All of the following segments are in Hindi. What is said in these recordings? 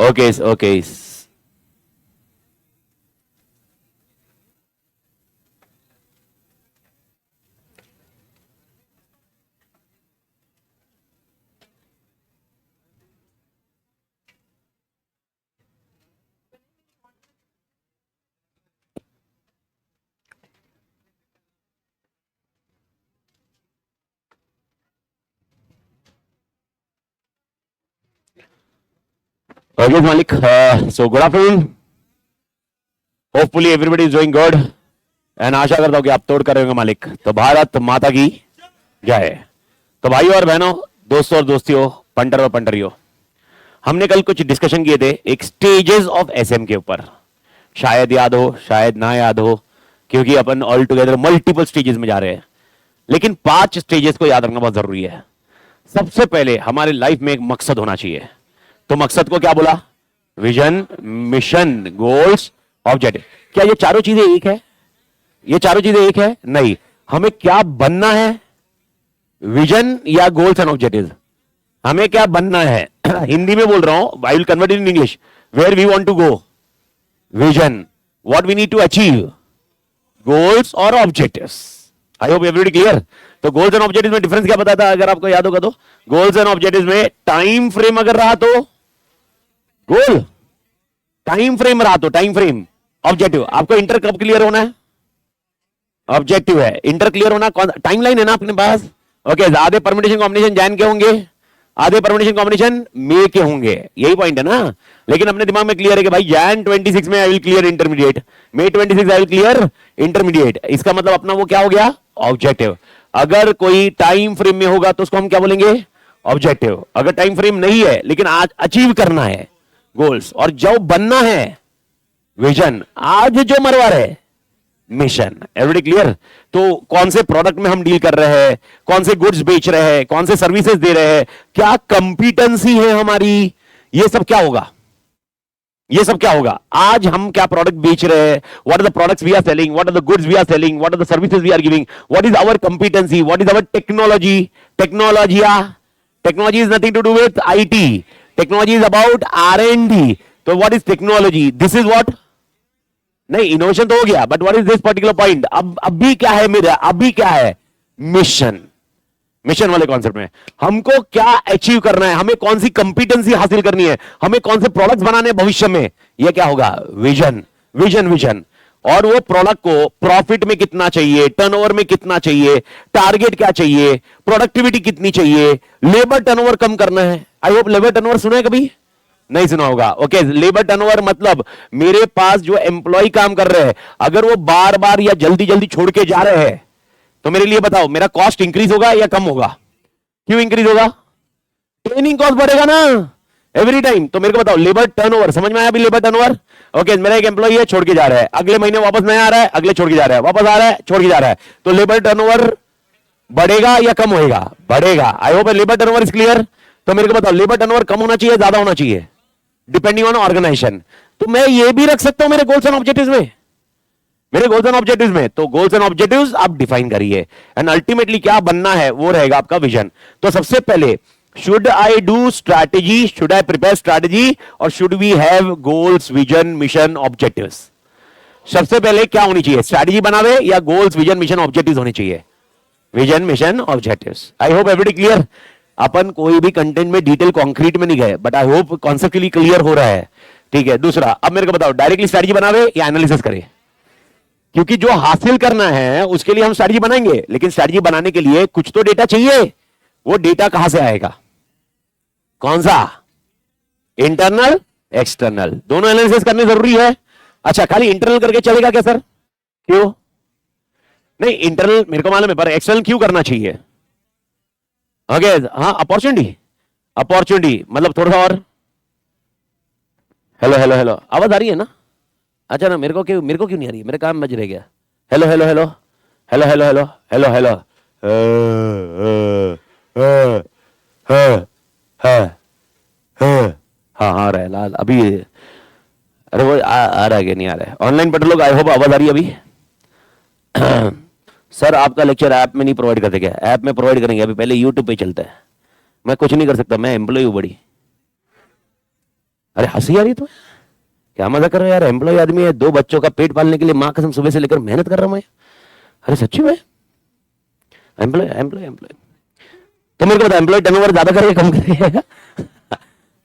Okay okay. ओके मालिक, so good afternoon. Hopefully everybody is doing good and आशा करता हूं कि आप तोड़ कर रहे होंगे मालिक। तो भारत माता की जय। तो भाइयों और बहनों, दोस्तों और दोस्तियों, पंटर और पंटरियों, हमने कल कुछ डिस्कशन किए थे एक स्टेजेस ऑफ एसएम के ऊपर। शायद याद हो, शायद ना याद हो, क्योंकि अपन ऑल टुगेदर मल्टीपल स्टेजेस में जा रहे हैं। लेकिन 5 स्टेजेस को याद रखना बहुत जरूरी है। सबसे पहले हमारे लाइफ में एक मकसद होना चाहिए। तो मकसद को क्या बोला? Vision, mission, goals, objective. क्या ये चारों चीजें एक है? ये चारों चीजें एक है? नहीं। हमें क्या बनना है? विजन या गोल्स एंड ऑब्जेक्टिव? हमें क्या बनना है? हिंदी में बोल रहा हूं, I will convert in English. Where we want to go? Vision. What we need to achieve? Goals और objectives. I hope everybody clear. तो गोल्स एंड ऑब्जेक्टिव्स में डिफरेंस क्या बताया था, अगर आपको याद होगा तो? गोल्स एंड ऑब्जेक्टिव्स में टाइम फ्रेम अगर रहा तो गोल, टाइम फ्रेम रहा तो टाइम फ्रेम ऑब्जेक्टिव। आपको इंटर कब क्लियर होना है? ऑब्जेक्टिव है। इंटर क्लियर होना, टाइमलाइन है ना अपने पास। ओके, आधे परम्यूटेशन कॉम्बिनेशन जैन के होंगे, आधे परम्यूटेशन कॉम्बिनेशन मे के होंगे, यही पॉइंट है ना। लेकिन अपने दिमाग में क्लियर है कि भाई जैन 26 में I will clear intermediate, may 26 I will clear intermediate. इसका मतलब अपना वो क्या हो गया? ऑब्जेक्टिव। अगर कोई टाइम फ्रेम में होगा तो उसको हम क्या बोलेंगे? ऑब्जेक्टिव। अगर टाइम फ्रेम नहीं है लेकिन आज अचीव करना है, गोल्स। और जो बनना है, विजन। आज जो मरवा रहे, मिशन। Everybody clear? तो कौन से प्रोडक्ट में हम डील कर रहे हैं, कौन से गुड्स बेच रहे हैं, कौन से सर्विसेज दे रहे हैं, क्या कंपिटेंसी है हमारी, ये सब क्या होगा? ये सब क्या होगा? आज हम क्या प्रोडक्ट बेच रहे हैं, what are the products we are selling, what are the goods we are selling, what are the services we are giving, what is our competency, what is our technology. Technology is nothing to do with IT, technology is about R and D. तो what is technology? This is what, नहीं इनोवेशन तो हो गया, but what is this particular point? अब अभी क्या है मेरा, अभी क्या है? मिशन। मिशन वाले कॉन्सेप्ट में हमको क्या अचीव करना है, हमें कौन सी कंपिटेंसी हासिल करनी है, हमें कौन से प्रोडक्ट्स बनाने हैं भविष्य में, यह क्या होगा? विजन। Vision vision. और वो प्रोडक्ट को प्रॉफिट में कितना चाहिए, टर्नओवर में कितना चाहिए, टारगेट क्या चाहिए, प्रोडक्टिविटी कितनी चाहिए, लेबर टर्नओवर कम करना है। आई होप लेबर टर्नओवर सुना है कभी? नहीं सुना होगा। ओके, लेबर टर्नओवर मतलब मेरे पास जो एम्प्लॉय काम कर रहे हैं, अगर वो बार बार या जल्दी जल्दी छोड़ के जा रहे हैं, तो मेरे लिए बताओ मेरा कॉस्ट इंक्रीज होगा या कम होगा? क्यों इंक्रीज होगा? ट्रेनिंग कॉस्ट बढ़ेगा ना एवरी टाइम। तो मेरे को बताओ लेबर टर्नओवर समझ में आया? अभी लेबर टर्नओवर, ओके, मेरा एक एम्प्लॉय है, छोड़ के जा रहा है, अगले महीने वापस नया आ रहा है, अगले छोड़ के जा रहा है, वापस आ रहा है, छोड़ के जा रहा है, तो लेबर टर्नओवर बढ़ेगा या कम होएगा? बढ़ेगा। I hope labour turnover is clear. तो मेरे को बताओ लेबर टर्नओवर कम होना चाहिए, ज्यादा होना चाहिए? Depending on organization. तो मैं ये भी रख सकता हूं मेरे गोल्स एंड ऑब्जेक्टिव्स में, मेरे गोल्स एंड ऑब्जेक्टिव्स में। तो गोल्स एंड ऑब्जेक्टिव्स आप डिफाइन करिए एंड अल्टीमेटली क्या बनना है वो रहेगा आपका विजन। तो सबसे पहले, should I do strategy, should I prepare strategy, और should we have goals, vision, mission, objectives? सबसे पहले क्या होनी चाहिए? स्ट्रैटेजी बनावे या गोल्स, विजन, मिशन, ऑब्जेक्टिव्स होनी चाहिए? Vision, mission, objectives. I hope everybody clear. अपन कोई भी कंटेंट में डिटेल कॉन्क्रीट में नहीं गए, but I hope conceptually clear हो रहा है। ठीक है। दूसरा, अब मेरे को बताओ डायरेक्टली स्ट्रैटेजी बनावे या एनालिसिस करें? क्योंकि जो हासिल करना है उसके लिए हम स्ट्रैटेजी बनाएंगे, लेकिन स्ट्रैटेजी बनाने के लिए कुछ तो डेटा चाहिए। वो डेटा कहां से आएगा? कौन सा? इंटरनल, एक्सटर्नल, दोनों एनालिसिस करने जरूरी है। अच्छा, खाली इंटरनल करके चलेगा क्या सर? क्यों नहीं? इंटरनल मेरे को मालूम है, पर एक्सटर्नल क्यों करना चाहिए? ओके, हाँ, अपॉर्चुनिटी। अपॉर्चुनिटी मतलब थोड़ा सा और। हेलो हेलो हेलो, आवाज आ रही है ना? अच्छा ना, मेरे को क्यों नहीं आ रही? मेरे काम बज रह गया। Hello hello hello hello hello hello hello hello हाँ हाँ रहा है लाल अभी। अरे वो आ रहा है क्या? नहीं आ रहा है? ऑनलाइन पढ़ लोग, आई होप आवाज आ रही है अभी। सर आपका लेक्चर ऐप में नहीं प्रोवाइड करते क्या? ऐप में प्रोवाइड करेंगे, अभी पहले यूट्यूब पे चलता है। मैं कुछ नहीं कर सकता, मैं एम्प्लॉय हूं बड़ी। अरे हंसी आ रही है तुम्हें? क्या मजा कर रहे हो यार? एम्प्लॉय आदमी है, 2 बच्चों का पेट पालने के लिए माँ कसम सुबह से लेकर मेहनत कर रहा हूं मैं। अरे सच्ची में एम्प्लॉय एम्प्लॉय एम्प्लॉय। तो मेरे को बता, एम्प्लॉय टर्नओवर ज्यादा करेगा कम करेगा?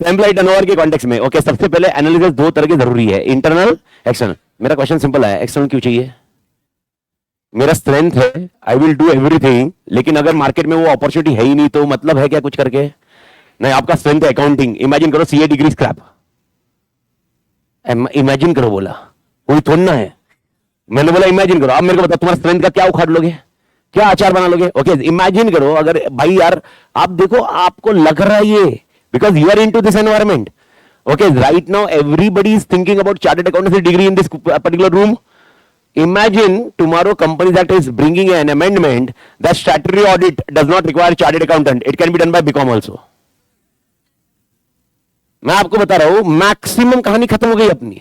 एम्प्लॉय टर्नओवर के कॉन्टेक्स्ट में ओके, सबसे पहले एनालिसिस 2 तरह की जरूरी है, इंटरनल एक्सटर्नल। मेरा क्वेश्चन सिंपल है, एक्सटर्नल क्यों चाहिए? मेरा स्ट्रेंथ है, आई विल डू एवरीथिंग, लेकिन अगर मार्केट में वो अपॉर्चुनिटी है ही नहीं तो मतलब है क्या कुछ करके? नहीं, आपका स्ट्रेंथ है अकाउंटिंग, इमेजिन करो सीए डिग्री स्क्रैप, इमेजिन करो बोला, कोई थोड़ा ना है, मैंने बोला इमेजिन करो। अब मेरे को बता, तुम्हारा स्ट्रेंथ का क्या उखाड़ लोगे, क्या अचार बना लोगे? ओके इमेजिन करो, अगर भाई यार आप देखो, आपको लग रहा है ये because you are into this environment. Okay right now everybody is thinking about chartered accountancy degree in this particular room. Imagine tomorrow Companies Act is bringing an amendment that statutory audit does not require chartered accountant. It can be done by BCom also. मैं आपको बता रहा हूं, मैक्सिमम कहानी खत्म हो गई अपनी।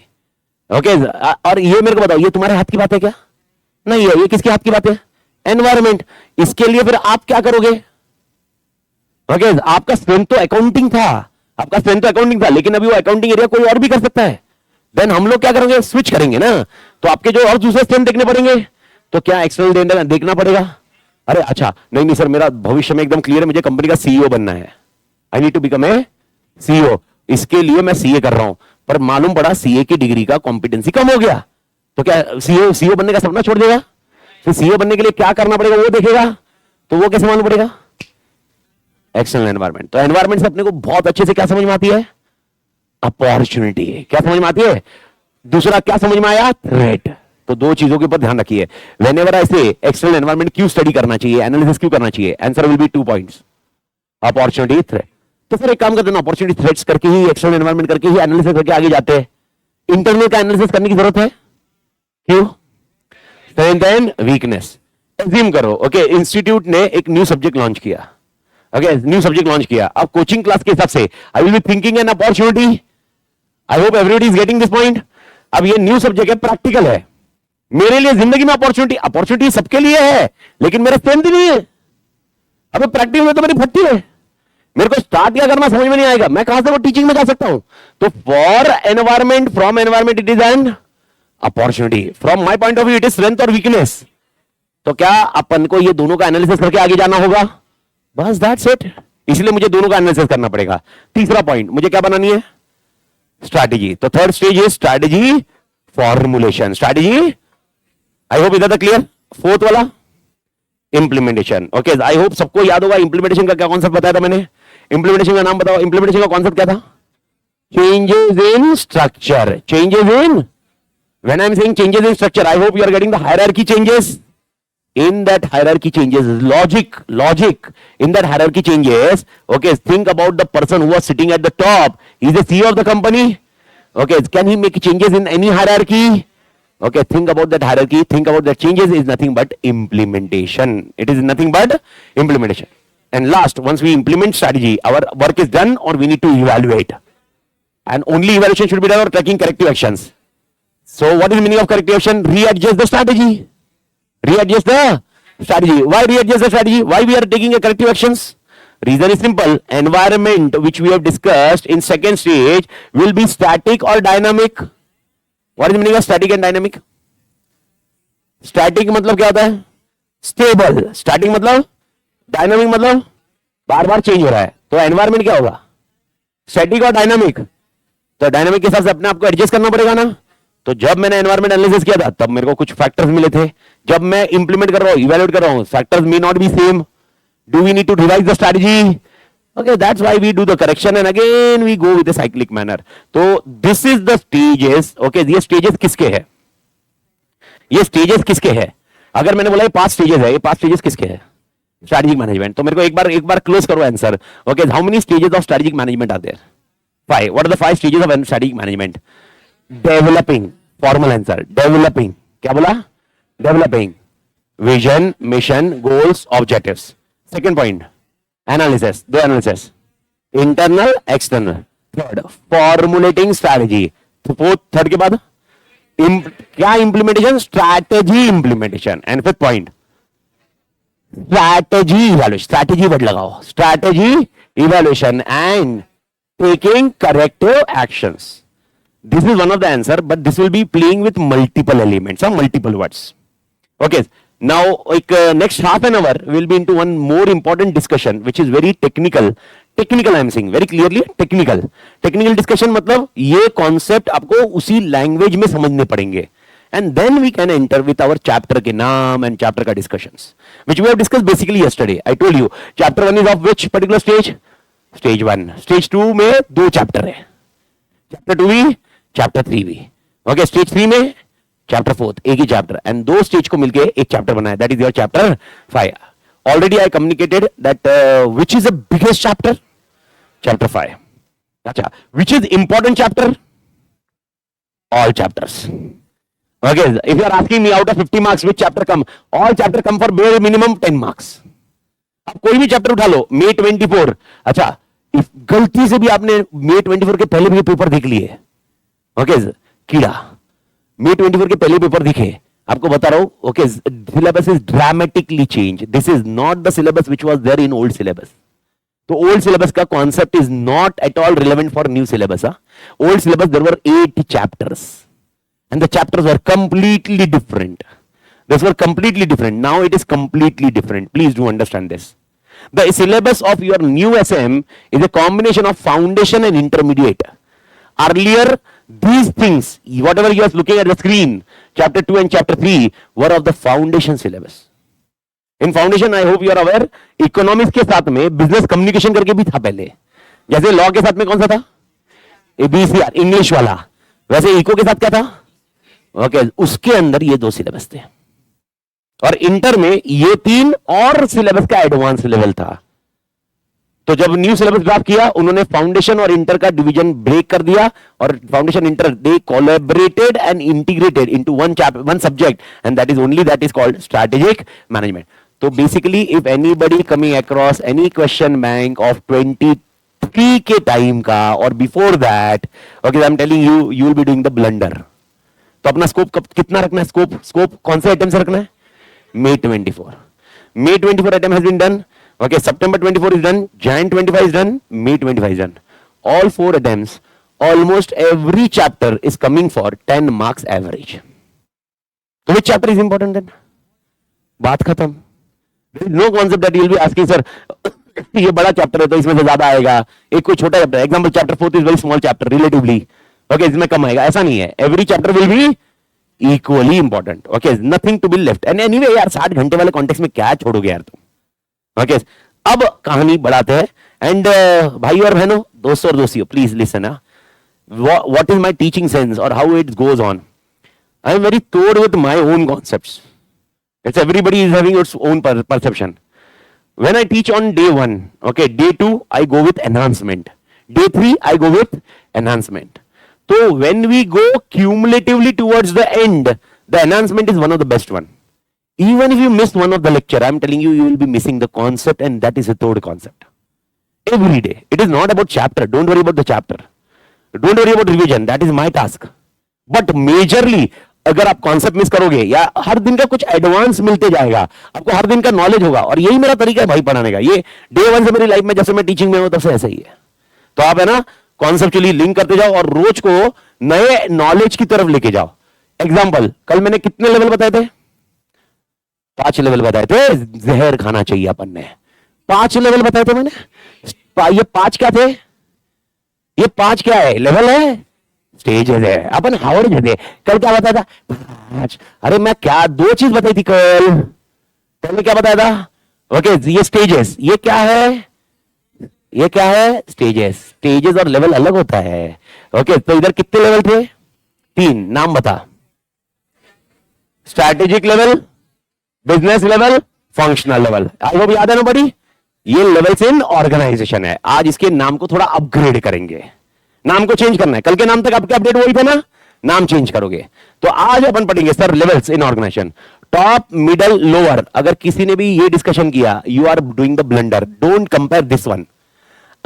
ओके और ये मेरे को बताओ, ये तुम्हारे हाथ की बात है क्या? नहीं है। ये किसके हाथ की बात है? एनवायरमेंट। इसके लिए फिर आप क्या करोगे? ओके आपका स्ट्रेंथ तो अकाउंटिंग था, आपका स्ट्रेंथ तो अकाउंटिंग था, लेकिन अभी वो अकाउंटिंग एरिया कोई और भी कर सकता है। देन हम लोग क्या करेंगे? स्विच करेंगे ना, तो आपके जो और दूसरे स्ट्रेंथ देखने पड़ेंगे, तो क्या एक्सटर्नल देखना पड़ेगा? अरे अच्छा नहीं नहीं सर, मेरा भविष्य में एकदम क्लियर है, मुझे कंपनी का सीईओ बनना है, I need to become a CEO, इसके लिए मैं सीए कर रहा हूं, पर मालूम पड़ा सीए की डिग्री का कॉम्पिटेंसी कम हो गया, तो क्या सीईओ बनने का सपना छोड़ देगा? फिर सीईओ बनने के लिए क्या करना पड़ेगा वो देखेगा, तो वो कैसे मालूम पड़ेगा? External environment. तो एनवायरमेंट से अपने को बहुत अच्छे से क्या समझ में आती है? अपॉर्चुनिटी। क्या समझ में आती है? दूसरा क्या समझ में आया? थ्रेट। तो 2 चीजों के ऊपर ध्यान रखिए व्हेनेवर आई से एक्सटर्नल एनवायरमेंट क्यों स्टडी करना चाहिए, एनालिसिस क्यों करना चाहिए, answer will be 2 points, opportunity threat. तो फिर एक काम करते हैं, अपॉर्चुनिटी थ्रेट्स करके ही, एक्सटर्नल एनवायरमेंट करके ही एनालिसिस करके आगे जाते हैं। इंटरनल का एनालिसिस करने की जरूरत है क्यों? Strength and weakness. एज्यूम करो ओके इंस्टीट्यूट ने एक न्यू सब्जेक्ट लॉन्च किया, ओके न्यू सब्जेक्ट लॉन्च किया। अब कोचिंग क्लास के हिसाब से I will be thinking an opportunity. I hope everybody is getting this point. अब ये न्यू सब्जेक्ट है, प्रैक्टिकल है, मेरे लिए जिंदगी में अपॉर्चुनिटी, अपॉर्चुनिटी सबके लिए है, लेकिन मेरा स्ट्रेंथ ही नहीं है। अब प्रैक्टिकल में तो मेरी फट्टी है, मेरे को स्टार्ट क्या करना समझ में नहीं आएगा, मैं कहां से वो टीचिंग में जा सकता हूं? तो for environment, from environment it is an opportunity, from my point of view it is strength और वीकनेस। तो क्या अपन को ये दोनों का एनालिसिस करके आगे जाना होगा? बस दैट्स इट। इसलिए मुझे दोनों का एनालिसिस करना पड़ेगा। तीसरा पॉइंट मुझे क्या बनानी है? स्ट्रैटेजी। तो third stage is strategy formulation. Strategy I hope इधर तक क्लियर। फोर्थ वाला इंप्लीमेंटेशन। ओके आई होप सबको याद होगा इंप्लीमेंटेशन का क्या कॉन्सेप्ट बताया था मैंने। इंप्लीमेंटेशन का नाम बताओ, इंप्लीमेंटेशन का कॉन्सेप्ट क्या था? Changes in structure. Changes in, when I am saying changes in structure, I hope you are getting the hierarchy changes. In that hierarchy changes, logic in that hierarchy changes. Okay, think about the person who was sitting at the top. He is the CEO of the company. Okay, can he make changes in any hierarchy? Okay, think about that hierarchy, think about that changes is nothing but implementation. It is nothing but implementation. And last, once we implement strategy, our work is done or we need to evaluate. And only evaluation should be done or tracking corrective actions. So what is the meaning of corrective action? Readjust the strategy. Readjust the strategy. Why readjust the strategy? Why we are taking a corrective actions? Reason is simple. Environment which we have discussed in second stage will be static or dynamic. What is the meaning of static and dynamic? Static मतलब क्या होता है? Stable. Static मतलब? Dynamic मतलब? बार बार चेंज हो रहा है। तो environment क्या होगा? Static और dynamic. तो dynamic के हिसाब से अपने आप को एडजस्ट करना पड़ेगा ना। तो जब मैंने एनवायरमेंट एनालिसिस किया था तब मेरे को कुछ फैक्टर्स मिले थे, जब मैं इंप्लीमेंट कर रहा हूं, इवैल्यूएट कर रहा हूं, factors may not be same. Do we need to revise the strategy? Okay that's why we do the correction and again we go with a cyclic manner. तो this is the stages. Okay ये स्टेजेस किसके हैं? ये स्टेजेस किसके हैं? अगर मैंने बोला ये 5 स्टेजेस है, ये 5 स्टेजेस किसके हैं? Strategic management. तो मेरे को एक बार क्लोज करो answer. Okay how many stages of strategic management are there? 5. What are the 5 stages of strategic management? Developing, formal answer, developing. क्या बोला? Developing vision, mission, goals, objectives. Second point analysis, 2 analysis, internal external. Third formulating strategy. Fourth, third के बाद क्या? Implementation, strategy implementation. And fifth point strategy evaluation. Strategy word लगाओ, strategy evaluation and taking corrective actions. This is one of the answer, but this will be playing with multiple elements or multiple words. Okay, now like next half an hour we'll be into one more important discussion which is very technical. Technical I am saying very clearly, technical discussion मतलब ये कॉन्सेप्ट आपको उसी लैंग्वेज में समझने पड़ेंगे, and then we can enter with our chapter के नाम एंड चैप्टर का discussions which we have discussed basically yesterday. I told you chapter 1 is of which particular stage, stage 1. Stage 2 में 2 चैप्टर है, चैप्टर 2 भी चैप्टर 3 भी. ओके, स्टेज 3 में चैप्टर 4 एक ही चैप्टर, एंड 2 स्टेज को मिलके एक चैप्टर बनाया, that is your chapter 5. Already I communicated that which is the biggest chapter, chapter 5. Acha, which is important chapter? All chapters. Okay, if you are asking me out of 50 marks which chapter come, all chapter come for bare minimum 10 marks. अब कोई भी चैप्टर उठा लो, May 24. अच्छा, if गलती से भी आपने May 24 के पहले भी पेपर देख लिए, ओके, कीड़ा May 24 के पहले पेपर दिखे, आपको बता रहा हूं, okay, syllabus is dramatically changed. This is not the syllabus which was there in old syllabus. तो ओल्ड सिलेबस का concept is not at all relevant for new syllabus. Old syllabus there were 8 chapters and the chapters were completely different. This were completely different. Now it is completely different. Please do understand this. The syllabus of your new SM is a combination of foundation and intermediate. Earlier, these things, whatever you are looking at the screen, chapter 2 and chapter 3 were of the foundation syllabus. In foundation I hope you are aware, economics के साथ में बिजनेस कम्युनिकेशन करके भी था पहले. जैसे लॉ के साथ में कौन सा था, एबीसीआर इंग्लिश वाला, वैसे इको के साथ क्या था, ओके, उसके अंदर ये 2 सिलेबस थे, और इंटर में ये 3 और सिलेबस का एडवांस लेवल था. तो जब न्यू सिलेबस ड्राफ्ट किया उन्होंने फाउंडेशन और इंटर का डिवीजन ब्रेक कर दिया, और foundation inter they collaborated and integrated into one subject, and that is only that is called strategic management. तो basically if anybody coming across any question bank of 23 के टाइम का और before that, okay, I am telling you, you will be doing the blunder. तो अपना स्कोप कितना रखना है, स्कोप कौन से आइटम से रखना है, May 24. May 24 item has been done. Okay, September 24 is done, Jan 25 is done, May 25 is done. All 4 attempts, almost every chapter is coming for 10 marks average. So which chapter is important then? बात खत्म. There is no concept that you will be asking, sir, ये बड़ा चैप्टर है तो इसमें से ज्यादा आएगा, एक कोई छोटा chapter, example chapter 4 is very small chapter relatively, okay, इसमें कम आएगा, ऐसा नहीं है. Every chapter will be equally important. Okay, nothing to be left. And anyway यार 60 घंटे वाले कॉन्टेक्स्ट में क्या छोड़ोगे यार तुम. ओके, अब कहानी बढ़ाते हैं. एंड भाई और बहनों, दोस्तों और दोस्तियों, please listen. What is my teaching sense और how it goes on. I am very toad with my own concepts. It's everybody is having its own perception. When I teach on day 1, okay, day 2 I go with enhancement, day 3 I go with enhancement. So when we go cumulatively towards the end, the enhancement is one of the best one. Even if you miss one of the lecture, I am telling you, you will be missing the concept, and that is the third concept. Every day. It is not about chapter. Don't worry about the chapter. Don't worry about revision. That is my task. But majorly, अगर आप कॉन्सेप्ट मिस करोगे या हर दिन का कुछ एडवांस मिलते जाएगा, आपको हर दिन का नॉलेज होगा. और यही मेरा तरीका है भाई पढ़ाने का. ये डे 1 से मेरी लाइफ में, जब से मैं टीचिंग में हूं तब से ऐसा ही है. तो आप है ना कॉन्सेप्चुअली लिंक करते जाओ और रोज को नए नॉलेज की तरफ लेके जाओ. एग्जांपल, कल मैंने कितने लेवल बताए थे? 5 लेवल बताए थे. जहर खाना चाहिए अपन ने. 5 लेवल बताए थे मैंने. ये 5 क्या थे? ये 5 क्या है? लेवल है, स्टेजेस है. अपन हावर्ड थे. कल क्या बताया था? 5. अरे मैं क्या 2 चीज बताई थी कल. मैं क्या बताया था? ओके, ये स्टेजेस. ये क्या है? ये क्या है? स्टेजेस. स्टेजेस और लेवल अलग होता है. ओके, तो इधर कितने लेवल थे? 3. नाम बता. Strategic level, business level, functional level. आपको याद है ना बड़ी? ये लेवल्स इन ऑर्गेनाइजेशन है. आज इसके नाम को थोड़ा अपग्रेड करेंगे. नाम को चेंज करना है. कल के नाम तक आपके अपडेट वही थे ना, नाम चेंज करोगे. तो आज अपन पढ़ेंगे sir levels in organization, top, middle, lower. अगर किसी ने भी ये डिस्कशन किया, you are doing the blunder. Don't compare this one.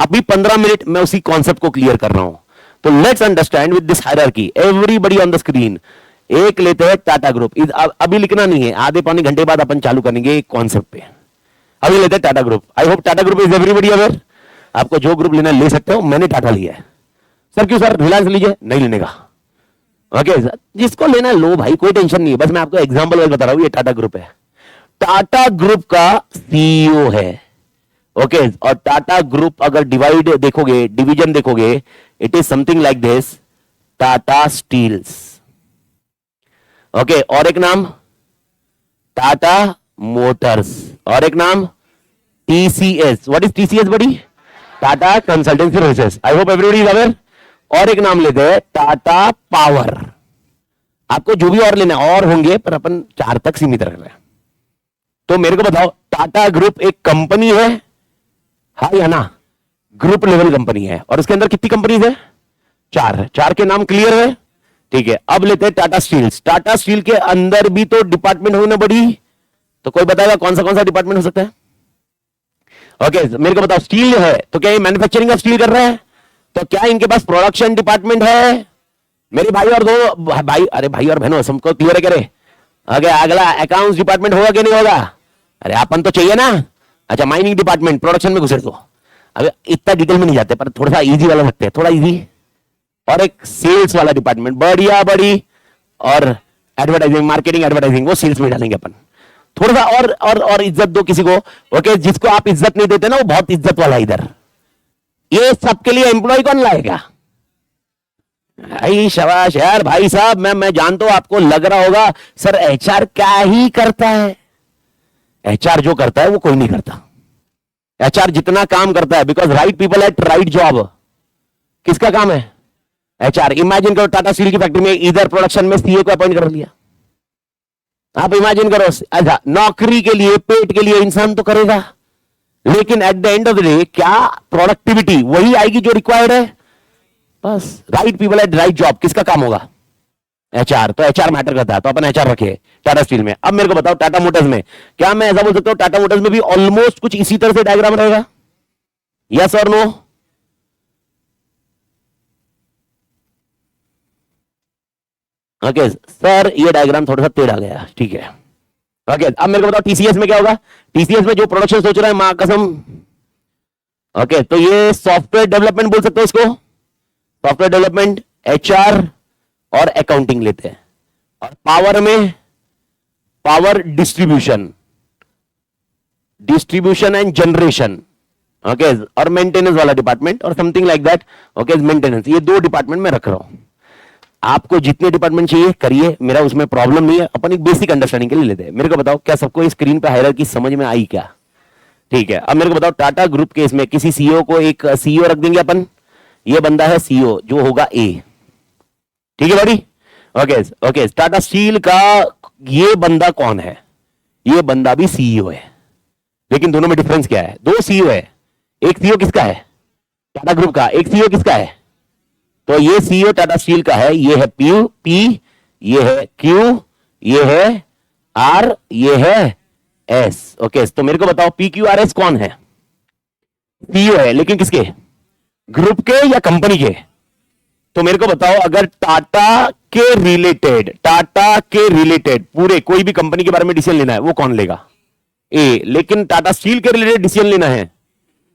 अभी 15 मिनट मैं उसी कॉन्सेप्ट को क्लियर कर रहा हूं. तो let's understand with this hierarchy. Everybody on the screen. एक लेते हैं टाटा ग्रुप. अभी लिखना नहीं है, आधे पौने घंटे बाद अपन चालू करेंगे कॉन्सेप्ट पे. अभी लेते हैं Tata group. I hope Tata group is everybody aware. आपको जो ग्रुप लेना ले सकते हो, मैंने टाटा लिया है। सर क्यों सर, रिलायंस लीजिए, नहीं लेने का। ओके सर, जिसको लेना लो भाई, कोई टेंशन नहीं है, बस मैं आपको एग्जांपल बता रहा हूं, ये टाटा ग्रुप है, टाटा ग्रुप का सीईओ है। ओके, और टाटा ग्रुप अगर डिवाइड देखोगे, डिवीजन देखोगे, it is something like this, Tata steels. Okay, और एक नाम टाटा मोटर्स, और एक नाम टीसीएस। व्हाट इज टीसीएस बड़ी? Tata consultancy services. I hope everybody is aware. और एक नाम लेते हैं टाटा पावर। आपको जो भी और लेना और होंगे, पर अपन 4 तक सीमित रख रहे हैं। तो मेरे को बताओ, टाटा ग्रुप एक कंपनी है, हाँ या ना? ग्रुप लेवल कंपनी है, और उसके अंदर कितनी कंपनीज है? 4 4 के नाम क्लियर है? ठीक है, अब लेते हैं टाटा स्टील्स। टाटा स्टील के अंदर भी तो डिपार्टमेंट होना बड़ी, तो कोई बताएगा कौन सा डिपार्टमेंट हो सकता है? ओके, मेरे को बताओ, स्टील है तो क्या ये मैन्युफैक्चरिंग ऑफ स्टील कर रहा है? तो क्या इनके पास प्रोडक्शन डिपार्टमेंट है? मेरे भाई और दो भाई, अरे भाई और बहनों, सबको क्लियर है करे? अगे अगला अकाउंट्स डिपार्टमेंट होगा कि नहीं होगा? अरे अपन तो चाहिए ना। अच्छा, माइनिंग डिपार्टमेंट, प्रोडक्शन में घुसे तो अब इतना डिटेल में नहीं जाते, पर थोड़ा सा इजी वाला रखते हैं, थोड़ा इजी। और एक सेल्स वाला डिपार्टमेंट, बढ़िया बड़ी, और एडवर्टाइजिंग, मार्केटिंग, एडवर्टाइजिंग, वो सेल्स में डालेंगे अपन। थोड़ा सा और इज्जत दो किसी को। ओके, जिसको आप इज्जत नहीं देते ना, वो बहुत इज्जत वाला इधर। ये सबके लिए एम्प्लॉय कौन लाएगा? भाई शाबाश यार, भाई साहब, मैं जानता हूं आपको लग रहा होगा सर एचआर क्या ही करता है। एचआर जो करता है वो कोई नहीं करता। एचआर जितना काम करता है, because right people at right job, किसका काम है? एचआर। इमेजिन करो, टाटा स्टील की फैक्ट्री में इधर प्रोडक्शन में सीए को अपॉइंट कर लिया। आप इमेजिन करो, अच्छा, नौकरी के लिए, पेट के लिए इंसान तो करेगा, लेकिन at the end of the day क्या प्रोडक्टिविटी वही आएगी जो रिक्वायर्ड है? बस right people at right job, किसका काम होगा? एचआर। तो एचआर मैटर करता है, तो अपन एचआर रखे टाटा स्टील में। अब मेरे को बताओ, टाटा मोटर्स में क्या मैं ऐसा बोल सकता हूं टाटा मोटर्स में भी ऑलमोस्ट कुछ इसी तरह से डायग्राम रहेगा? यस और नो? ओके सर, ये डायग्राम थोड़ा सा टेढ़ा गया, ठीक है। ओके, अब मेरे को बताओ टीसीएस में क्या होगा? टीसीएस में जो प्रोडक्शन सोच रहा है, मां कसम। ओके, तो ये सॉफ्टवेयर डेवलपमेंट बोल सकते हो इसको, सॉफ्टवेयर डेवलपमेंट, एचआर और अकाउंटिंग लेते हैं। और पावर में power distribution, distribution and generation, okay, और मेंटेनेंस वाला डिपार्टमेंट और something like that. Okay, maintenance, ये 2 डिपार्टमेंट में रख रहा हूं। आपको जितने डिपार्टमेंट चाहिए करिए, मेरा उसमें प्रॉब्लम नहीं है, अपन एक बेसिक अंडरस्टैंडिंग के लिए लेते हैं। मेरे को बताओ, क्या सबको स्क्रीन पे हायरार्की समझ में आई क्या? ठीक है, अब मेरे को बताओ, टाटा ग्रुप के इसमें किसी सीईओ को एक सीईओ रख देंगे अपन। ये बंदा है सीईओ, जो होगा ए, ठीक है भाई? ओके ओके, टाटा स्टील का ये बंदा कौन है? ये बंदा भी सीईओ है, लेकिन दोनों में डिफरेंस क्या है? 2 सीईओ है। एक सीईओ किसका है? टाटा ग्रुप का। एक सीईओ किसका है? तो ये सीईओ टाटा स्टील का है, ये है पी, ये है क्यू, ये है आर, ये है एस। ओके, तो मेरे को बताओ पी क्यू आर एस कौन है? सीईओ है, लेकिन किसके? ग्रुप के या कंपनी के? तो मेरे को बताओ, अगर टाटा के रिलेटेड पूरे कोई भी कंपनी के बारे में डिसीजन लेना है, वो कौन लेगा? ए। लेकिन टाटा स्टील के रिलेटेड डिसीजन लेना है,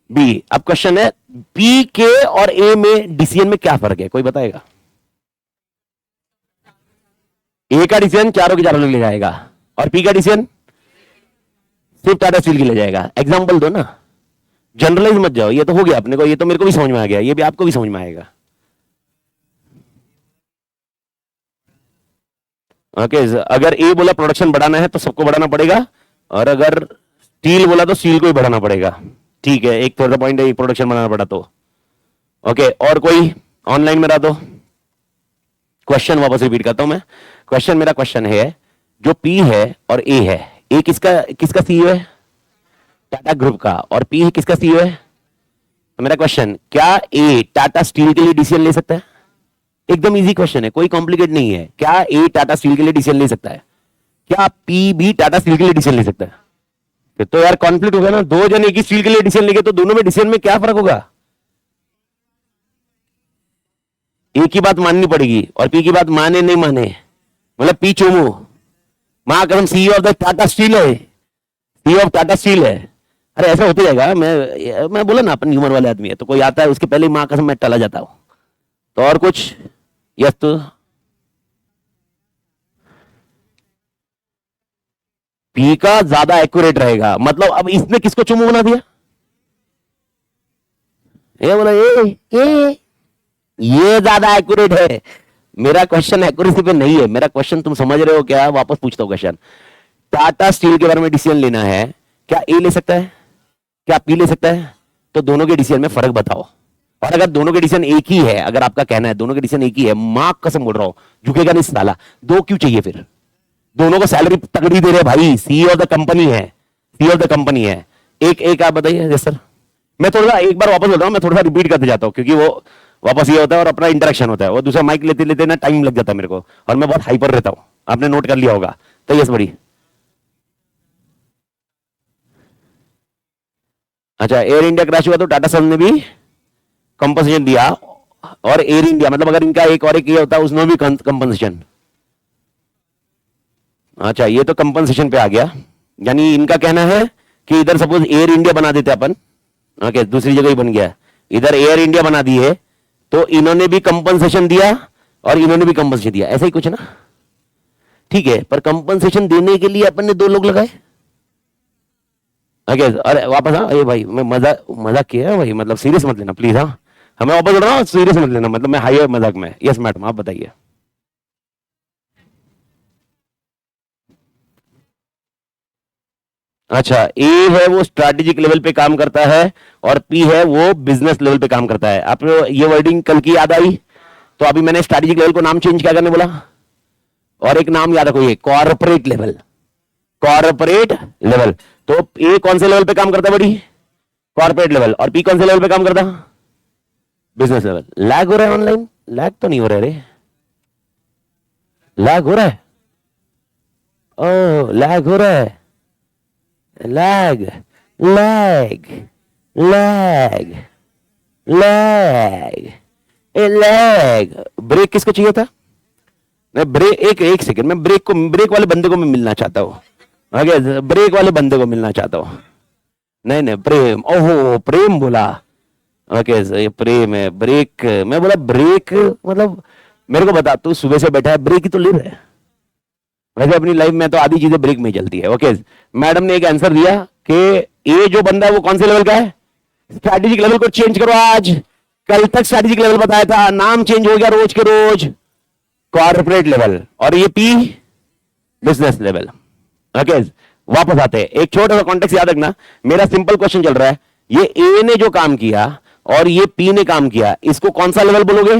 बी। अब क्वेश्चन है, पी के और ए में डिसीजन में क्या फर्क है? कोई बताएगा? ए का डिसीजन चारों के चारों ले जाएगा, और पी का डिसीजन सिर्फ टाटा स्टील के ले जाएगा। एग्जांपल दो ना, जनरलाइज मत जाओ। ये तो हो गया अपने को, ये तो मेरे को भी समझ में आ गया, ये भी आपको भी समझ में आएगा। ओके, अगर ए बोला प्रोडक्शन बढ़ाना है तो सबको बढ़ाना पड़ेगा, और अगर स्टील बोला तो स्टील को ही बढ़ाना पड़ेगा। ठीक है, एक थोड़ा पॉइंट है, प्रोडक्शन बनाना पड़ा तो। ओके, और कोई ऑनलाइन में रहा तो? क्वेश्चन वापस रिपीट करता हूं मैं। क्वेश्चन, मेरा क्वेश्चन है, जो पी है और ए है, ए किसका सीईओ है? टाटा ग्रुप का। और पी किसका सीईओ है? तो मेरा क्वेश्चन, क्या ए टाटा स्टील के लिए डिसीजन ले सकता है? एकदम इजी क्वेश्चन है, कोई कॉम्प्लिकेट नहीं है। क्या ए टाटा स्टील के लिए डिसीजन ले सकता है? क्या पी भी टाटा स्टील के लिए डिसीजन ले सकता है? तो यार कॉन्फ्लिक्ट होगा ना, 2 जन एक ही स्टील के लिए डिसीजन लेंगे तो दोनों में डिसीजन में क्या फर्क होगा? एक ही बात माननी पड़ेगी, और पी की बात माने नहीं माने, मतलब पी चोमू मां कसम CEO of the Tata steel है, सीईओ ऑफ टाटा स्टील है। अरे ऐसा होते जाएगा, मैं बोला ना अपन ह्यूमर वाले आदमी है, तो कोई आता है उसके पहले ही माँ कसम मैं टला जाता हूं। तो और कुछ? यस तो पी का ज्यादा एक्यूरेट रहेगा, मतलब अब इसने किसको चुम्मू बना दिया? ये बोला ये ज्यादा एक्यूरेट है। मेरा क्वेश्चन एक्यूरेसी पे नहीं है, मेरा क्वेश्चन तुम समझ रहे हो क्या? वापस पूछता हूं क्वेश्चन। टाटा स्टील के बारे में डिसीजन लेना है, क्या ए ले सकता है, क्या पी ले सकता है? तो दोनों के डिसीजन में फर्क बताओ। और अगर दोनों के डिसीजन एक ही है, अगर आपका कहना है दोनों के डिसीजन एक ही है, मां कसम बोल रहा हूं झुकेगा नहीं साला। दो क्यों चाहिए फिर? दोनों को सैलरी तगड़ी दे रहे भाई, सीईओ ऑफ द कंपनी है, सीईओ ऑफ द कंपनी है। एक एक आप बताइए। Yes sir. मैं थोड़ा सा एक बार वापस बोल रहा हूं, मैं थोड़ा सा रिपीट करते जाता हूं क्योंकि वो वापस ये होता है और अपना इंटरेक्शन होता है, वो दूसरा माइक लेते लेते ना टाइम लग जाता है मेरे को, और मैं बहुत हाइपर रहता हूं, आपने नोट कर लिया होगा। तो यस बड़ी। अच्छा, एयर इंडिया क्रैश हुआ तो टाटा सन ने भी कंपनसेशन दिया, और एयर इंडिया मतलब अगर इनका एक और एक ये होता है उसमें भी कंपनसेशन। अच्छा, ये तो कंपनसेशन पे आ गया, यानी इनका कहना है कि इधर सपोज एयर इंडिया बना देते अपन, ओके दूसरी जगह ही बन गया, इधर एयर इंडिया बना दी है, तो इन्होंने भी कंपनसेशन दिया और इन्होंने भी कंपनसेशन दिया, ऐसा ही कुछ ना। ठीक है, पर कंपनसेशन देने के लिए अपन ने दो लोग लगाए। ओके, अरे वापस हाँ, ये भाई मैं मजाक किया है भाई, मतलब सीरियस मत लेना प्लीज। हाँ हमें वापस बोल रहा हूँ, सीरियस मत लेना, मतलब मैं हाई मजाक में। यस मैडम आप बताइए। अच्छा, ए है वो स्ट्रैटेजिक लेवल पे काम करता है, और पी है वो बिजनेस लेवल पे काम करता है। आप ये वर्डिंग कल की याद आई? तो अभी मैंने स्ट्रैटेजिक लेवल को नाम चेंज क्या करने बोला, और एक नाम याद रखो, ये कॉर्पोरेट लेवल, कॉर्पोरेट लेवल। तो ए कौन से लेवल पे काम करता है बड़ी? Corporate level. और पी कौन से लेवल पे काम करता? Business level. लैग हो रहा है ऑनलाइन? लैग तो नहीं हो रहा है रे, लैग हो रहा है? ओ लैग हो रहा है, lag lag lag lag lag. Break किसको चाहिए था? मैं ब्रेक, एक सेकंड, मैं ब्रेक वाले बंदे को मैं मिलना चाहता हूँ। ओके, ब्रेक वाले बंदे को मिलना चाहता हूँ। नहीं नहीं, प्रेम, ओहो प्रेम बोला। ओके ये प्रेम है, ब्रेक मैं बोला ब्रेक, मतलब मेरे को बता, तू सुबह से बैठा है ब्रेक ही तो ले रहा है। वैसे अपनी लाइफ में तो आधी चीजें ब्रेक में ही चलती है। ओके, मैडम ने एक आंसर दिया कि ये जो बंदा है वो कौन से लेवल का है? स्ट्रैटेजिक लेवल को चेंज करो आज, कल तक स्ट्रैटेजिक लेवल बताया था, नाम चेंज हो गया रोज के रोज, कॉर्पोरेट लेवल। और ये पी बिजनेस लेवल। ओके, वापस आते हैं, एक छोटा सा कॉन्टेक्स्ट याद रखना, मेरा सिंपल क्वेश्चन चल रहा है, ये ए ने जो काम किया और ये पी ने काम किया, इसको कौन सा लेवल बोलोगे?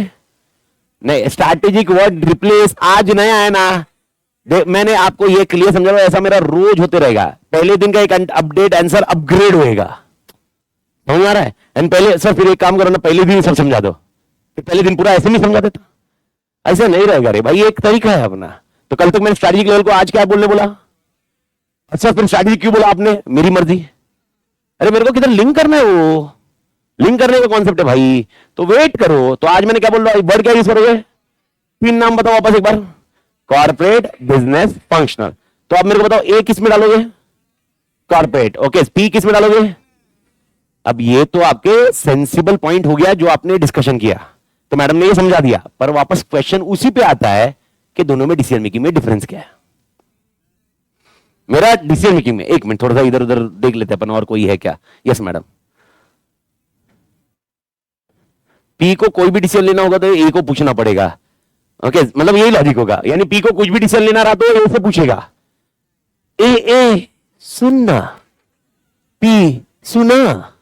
नहीं, स्ट्रैटेजिक वर्ड रिप्लेस आज नया है ना, मैंने आपको ये क्लियर समझा, ऐसा मेरा रोज होते रहेगा, पहले दिन का एक अपडेट आंसर अपग्रेड होएगा, समझ आ रहा है? एंड पहले सर फिर एक काम करो ना, पहले दिन सब समझा दो, फिर पहले दिन पूरा ऐसे नहीं समझा देता, ऐसे नहीं रहेगा रे भाई, एक तरीका है अपना। तो कल तक मैंने स्ट्रैटेजिक लेवल को आज क्या बोलने बोला? अच्छा फिर स्ट्रैटेजी क्यों बोला आपने? मेरी मर्जी। अरे मेरे को किधर लिंक करना है, वो लिंक करने का कॉन्सेप्ट है भाई, तो वेट करो। तो आज मैंने क्या बोल रहा हूं, वर्ड क्या यूज करोगे? तीन नाम बताओ वापस एक बार, कॉर्पोरेट, बिजनेस, फंक्शनल। तो आप मेरे को बताओ ए किस में डालोगे? कॉर्पोरेट। ओके, पी किस में डालोगे? अब ये तो आपके सेंसिबल पॉइंट हो गया जो आपने डिस्कशन किया, तो मैडम ने ये समझा दिया, पर वापस क्वेश्चन उसी पे आता है कि दोनों में डिसीजन मेकिंग में डिफरेंस क्या है। मेरा डिसीजन मेकिंग में, एक मिनट थोड़ा सा इधर उधर देख लेते अपन, और कोई है क्या? Yes madam. पी को कोई भी डिसीजन लेना होगा तो ए को पूछना पड़ेगा। ओके, मतलब यही लॉजिक होगा, यानी पी को कुछ भी डिसीजन लेना रहा तो ए से पूछेगा, ए सुनना, पी सुना,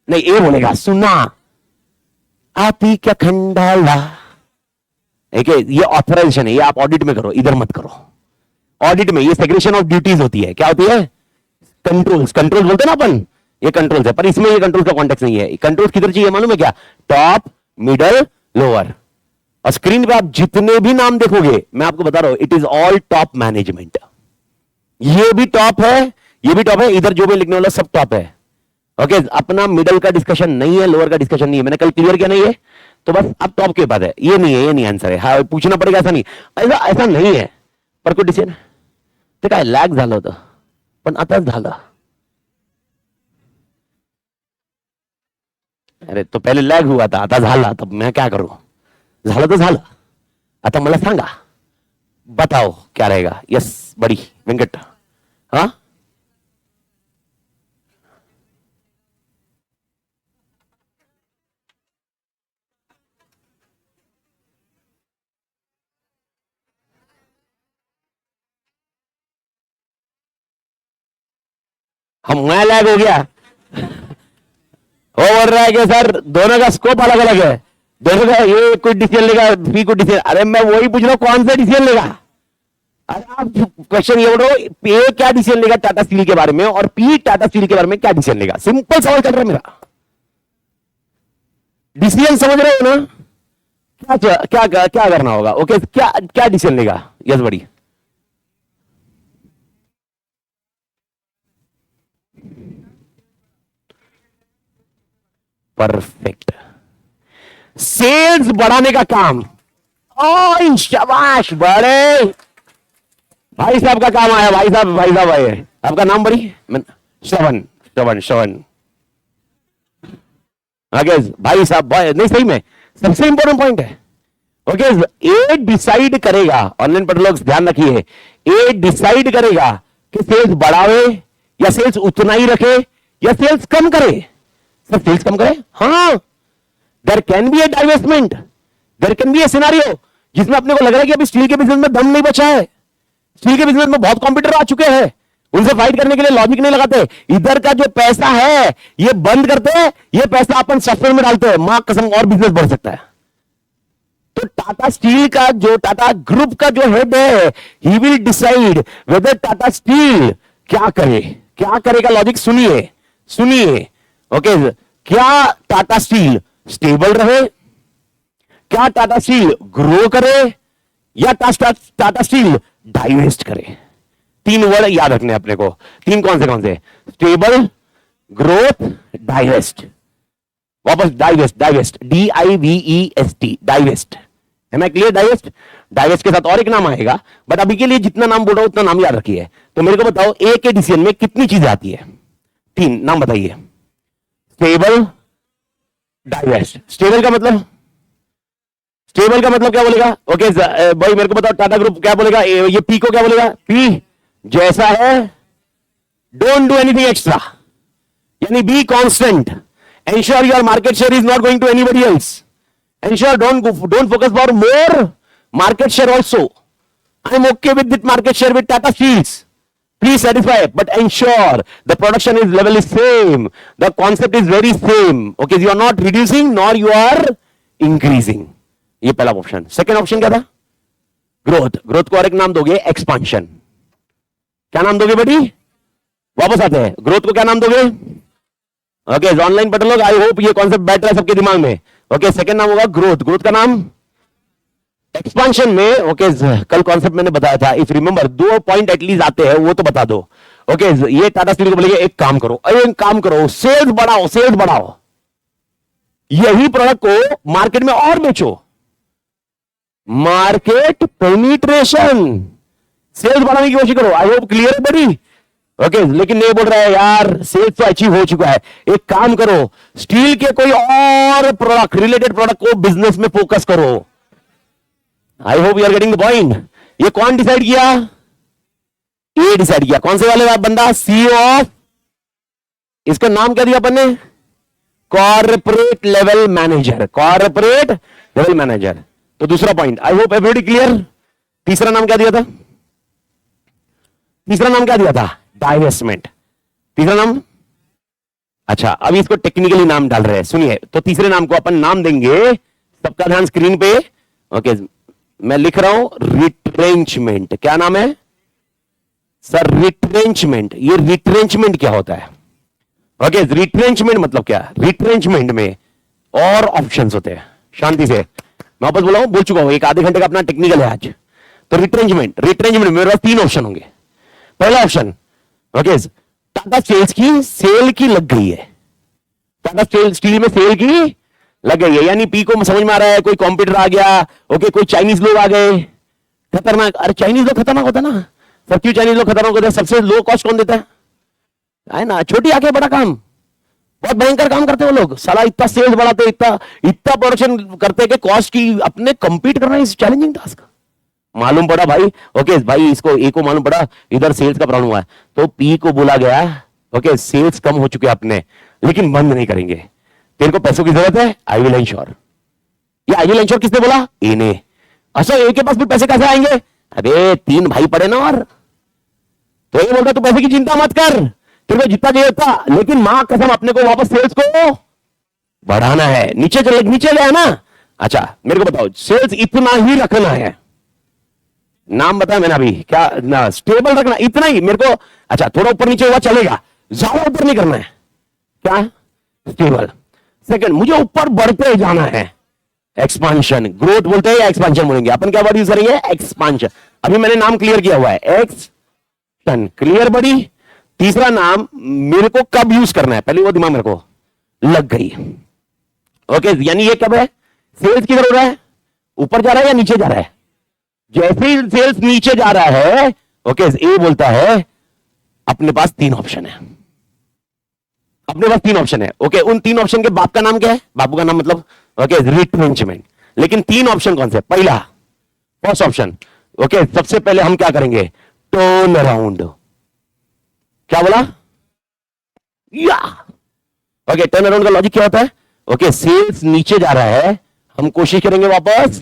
नहीं ए बोलेगा सुना, आप ही क्या खंडाला। ये ऑथराइजेशन है, ये आप ऑडिट में करो, इधर मत करो। ऑडिट में ये सेग्रेशन ऑफ ड्यूटीज होती है, क्या होती है? कंट्रोल्स, कंट्रोल बोलते हैं ना अपन, ये कंट्रोल्स है, पर इसमें ये कंट्रोल का कॉन्टेक्स्ट नहीं है। कंट्रोल्स किधर चाहिए मालूम है क्या? Top, middle, lower. और स्क्रीन पे आप जितने भी नाम देखोगे, मैं आपको बता रहा हूं, it is all top management. ये भी टॉप है, ये भी टॉप है, इधर जो भी लिखने वाला सब टॉप है। ओके, अपना मिडल का डिस्कशन नहीं है, लोअर का डिस्कशन नहीं है, मैंने कल क्लियर किया नहीं है, तो बस अब टॉप के बाद है, ये नहीं है, ये नहीं आंसर है। हाँ पूछना पड़ेगा, ऐसा नहीं, ऐसा नहीं है, पर कोई डिसीजन ते काय लॅग झालं होतं, पण आता झालं. अरे तो पहिले लॅग हुआ था, आता झाला, आता मैं क्या करूं, झालं तर झालं, आता मला सांगा, बताओ क्या रहेगा. यस बड़ी वेंकट. हाँ हम मैं लैग हो गया. वो बोल रहा है कि सर दोनों का स्कोप अलग अलग है, दोनों का ये कुछ डिसीजन लेगा, बी कुछ डिसीजन. अरे मैं वही पूछ रहा हूं कौन सा डिसीजन लेगा. अरे आप क्वेश्चन ये बोल रहे हो ए क्या डिसीजन लेगा टाटा स्टील के बारे में और पी टाटा स्टील के बारे में क्या डिसीजन लेगा. सिंपल सवाल चल रहा है मेरा. डिसीजन समझ रहे हो ना. क्या क्या क्या, क्या करना होगा. ओके क्या क्या डिसीजन लेगा. यस बड़ी. परफेक्ट. सेल्स बढ़ाने का काम. ओ शाबाश बड़े भाई साहब का काम आया. भाई साहब आए. आपका नाम बड़ी. श्रवण श्रवण श्रवण. ओके भाई साहब भाई नहीं सही में सबसे इंपॉर्टेंट पॉइंट है. ओके ए डिसाइड करेगा. ऑनलाइन पर लोग ध्यान रखिए. ए डिसाइड करेगा कि सेल्स बढ़ावे या सेल्स उतना ही रखे या सेल्स कम करे. सर सेल्स कम करे. हाँ there can be a divestment. There can be a scenario जिसमें अपने को लग रहा है कि अभी स्टील के बिजनेस में दम नहीं बचा है. स्टील के बिजनेस में बहुत कॉम्पिटिटर आ चुके हैं. उनसे फाइट करने के लिए लॉजिक नहीं लगाते. इधर का जो पैसा है ये बंद करते हैं, ये पैसा अपन सॉफ्टवेयर में डालते हैं. मां कसम और बिजनेस बढ़ सकता है. तो टाटा स्टील का जो टाटा ग्रुप का जो हेड है he will decide whether Tata steel क्या करे. क्या करेगा लॉजिक सुनिए सुनिए. ओके क्या टाटा स्टील स्टेबल रहे, क्या टाटा स्टील ग्रो करे या टाटा स्टील डाइवेस्ट करे. तीन वर्ड याद रखने अपने को. तीन कौन से स्टेबल ग्रोथ डाइवेस्ट. वापस डाइवेस्ट डाइवेस्ट DIVEST डाइवेस्ट. है मैं क्लियर. डाइवेस्ट डाइवेस्ट के साथ और एक नाम आएगा बट अभी के लिए जितना नाम बोल रहा हूं उतना नाम याद रखिए. तो मेरे को बताओ ए के डिसीजन में कितनी चीजें आती है. तीन नाम बताइए. Stable divest. स्टेबल का मतलब क्या बोलेगा. ओके भाई मेरे को बताओ टाटा ग्रुप क्या बोलेगा. ये पी को क्या बोलेगा. पी जैसा है डोंट डू एनीथिंग एक्स्ट्रा यानी be constant. Ensure your market share is not going to anybody else. Ensure don't focus for more market share also. I am okay with that market share with Tata steels. Please satisfy, but ensure the production is level is same. The concept is very same. Okay, you are not reducing nor you are increasing. ये पहला ऑप्शन. सेकंड ऑप्शन क्या था. ग्रोथ. ग्रोथ को और एक नाम दोगे एक्सपांशन. क्या नाम दोगे बेटी. वापस आते हैं. ग्रोथ को क्या नाम दोगे. ओके ऑनलाइन पढ़ लोग. आई होप ये कॉन्सेप्ट बैठ रहा है सबके दिमाग में. ओके सेकंड नाम होगा ग्रोथ. ग्रोथ का नाम एक्सपांशन में. ओके कल कॉन्सेप्ट मैंने बताया था. इफ रिमेंबर 2 पॉइंट एटलीस्ट आते हैं वो तो बता दो. ओके ये टाटा स्टील को बोलेंगे एक काम करो सेल्स बढ़ाओ. यही प्रोडक्ट को मार्केट में और बेचो. Market penetration. सेल्स बढ़ाने की कोशिश करो. आई होप क्लियर है बड़ी. ओके लेकिन नहीं बोल रहा है यार सेल्स तो अचीव हो चुका है. एक काम करो स्टील के कोई और प्रोडक्ट रिलेटेड प्रोडक्ट को बिजनेस में फोकस करो. I hope you are getting the point. ये कौन डिसाइड किया. ए डिसाइड किया. कौन से वाले बंदा. CEO of. इसका नाम क्या दिया अपन ने. Corporate level manager. Corporate level manager. तो दूसरा पॉइंट. आई होप एवरीबॉडी क्लियर. तीसरा नाम क्या दिया था. डाइवेस्टमेंट. तीसरा नाम. अच्छा अभी इसको टेक्निकली नाम डाल रहे हैं. सुनिए तो तीसरे नाम को अपन नाम देंगे. सबका ध्यान स्क्रीन पे. ओके मैं लिख रहा हूं रिट्रेंचमेंट. क्या नाम है सर. रिट्रेंचमेंट. ये रिट्रेंचमेंट क्या होता है. ओके रिट्रेंचमेंट मतलब क्या. रिट्रेंचमेंट में और ऑप्शंस होते हैं. शांति से मैं वापस बोल चुका हूं. एक आधे घंटे का अपना टेक्निकल है आज. तो रिट्रेंचमेंट में मेरे पास 3 ऑप्शन होंगे. पहला ऑप्शन ओके टाटा स्टील्स की सेल की लग गई है. टाटा स्टील में सेल की लग गई है यानी पी को समझ में आ रहा है कोई कॉम्पिटिटर आ गया. ओके कोई चाइनीज लोग आ गए. खतरनाक. अरे चाइनीज लोग खतरनाक होता है ना. सब क्यों चाइनीज लोग खतरनाक होते हैं. सबसे लो कॉस्ट कौन देता है ना. छोटी आंखें बड़ा काम. बहुत भयंकर काम करते हैं वो लोग, साला इतना सेल्स बढ़ाते, इतना इतना प्रोडक्शन करते कि कॉस्ट की अपने कंपीट करना इज चैलेंजिंग टास्क। मालूम पड़ा भाई, ओके भाई इसको ए को मालूम पड़ा इधर सेल्स का प्रॉब्लम हुआ है, तो पी को बोला गया, ओके सेल्स कम हो चुके अपने, लेकिन बंद नहीं करेंगे, तेरे को पैसों की जरूरत है, आई विल इंश्योर। ये आई विल इंश्योर किसने बोला? ए ने। अच्छा ए के पास भी पैसे कैसे आएंगे? अरे 3 भाई पड़े ना, और तो ये बोलता तू पैसे की चिंता मत कर, तेरे को जितना चाहिए था, लेकिन मां कसम अपने को वापस सेल्स को बढ़ाना है। नीचे चले, नीचे गया ना? अच्छा मेरे को बताओ, सेल्स इतना ही रखना है, नाम बताया मैंने अभी, क्या ना स्टेबल रखना, इतना ही मेरे को। अच्छा थोड़ा ऊपर नीचे हुआ चलेगा, ज्यादा ऊपर नहीं करना है, क्या स्टेबल। सेकंड, मुझे ऊपर बढ़ते जाना है, एक्सपांशन। ग्रोथ बोलते हैं या एक्सपांशन बोलेंगे अपन, क्या वर्ड यूज करेंगे? एक्सपांशन। अभी मैंने नाम क्लियर किया हुआ है, एक्सपांशन, क्लियर बड़ी। तीसरा नाम मेरे को कब यूज करना है, पहले वो दिमाग मेरे को लग गई। ओके यानी ये कब है? सेल्स किधर हो रहा है? ऊपर जा रहा है या नीचे जा रहा है? जैसे ही सेल्स नीचे जा रहा है, ओके ए बोलता है अपने पास 3 ऑप्शन है, अपने पास 3 ऑप्शन है। ओके उन 3 ऑप्शन के बाप का नाम क्या है? बापू का नाम मतलब ओके रिट्रेंचमेंट। लेकिन 3 ऑप्शन कौन से? पहला फर्स्ट ऑप्शन, ओके सबसे पहले हम क्या करेंगे? Turn around. क्या बोला? या ओके टर्न अराउंड का लॉजिक क्या होता है? ओके सेल्स नीचे जा रहा है, हम कोशिश करेंगे वापस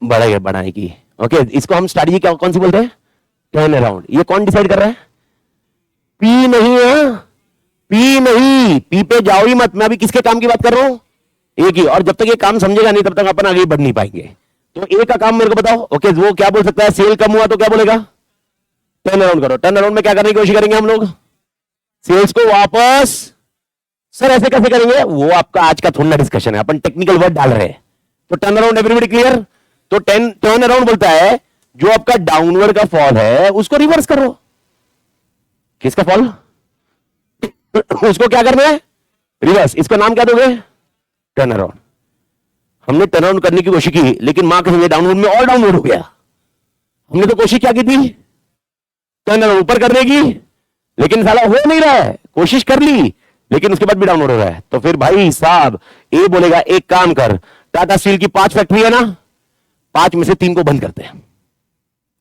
बढ़ाने की। ओके इसको हम स्ट्रैटेजी क्या कौन सी बोलते हैं? Turn around. ये कौन डिसाइड कर रहा है? पी नहीं है, पी नहीं, पी पे जाओ ही मत। मैं अभी किसके काम की बात कर रहा हूं? एक ही। और जब तक ये काम समझेगा नहीं तब तक अपन आगे बढ़ नहीं पाएंगे। तो ए का काम मेरे को बताओ। ओके वो क्या बोल सकता है? सेल कम हुआ तो क्या बोलेगा? टर्न अराउंड करो। टर्न अराउंड में क्या करने की कोशिश करेंगे हम लोग? सेल्स को वापस। सर ऐसे कैसे करेंगे? वो आपका आज का थोड़ा डिस्कशन है, अपन टेक्निकल वर्ड डाल रहे हैं। तो टर्न अराउंड एवरीबॉडी क्लियर? तो टर्न अराउंड बोलता है जो आपका डाउनवर्ड का फॉल है उसको रिवर्स करो। किसका फॉल? उसको क्या करना है? रिवर्स। इसका नाम क्या दोगे? Turn around. हमने टर्न अराउंड करने की कोशिश की, लेकिन मां कहेंगे डाउनवर्ड में और डाउनवर्ड हो गया। हमने तो कोशिश क्या की थी? टर्न अराउंड ऊपर करने की, लेकिन साला हो नहीं रहा है। कोशिश कर ली लेकिन उसके बाद भी डाउनवर्ड हो रहा है। तो फिर भाई साहब ए बोलेगा एक काम कर, टाटा स्टील की 5 फैक्ट्री है ना, 5 में से 3 को बंद करते हैं।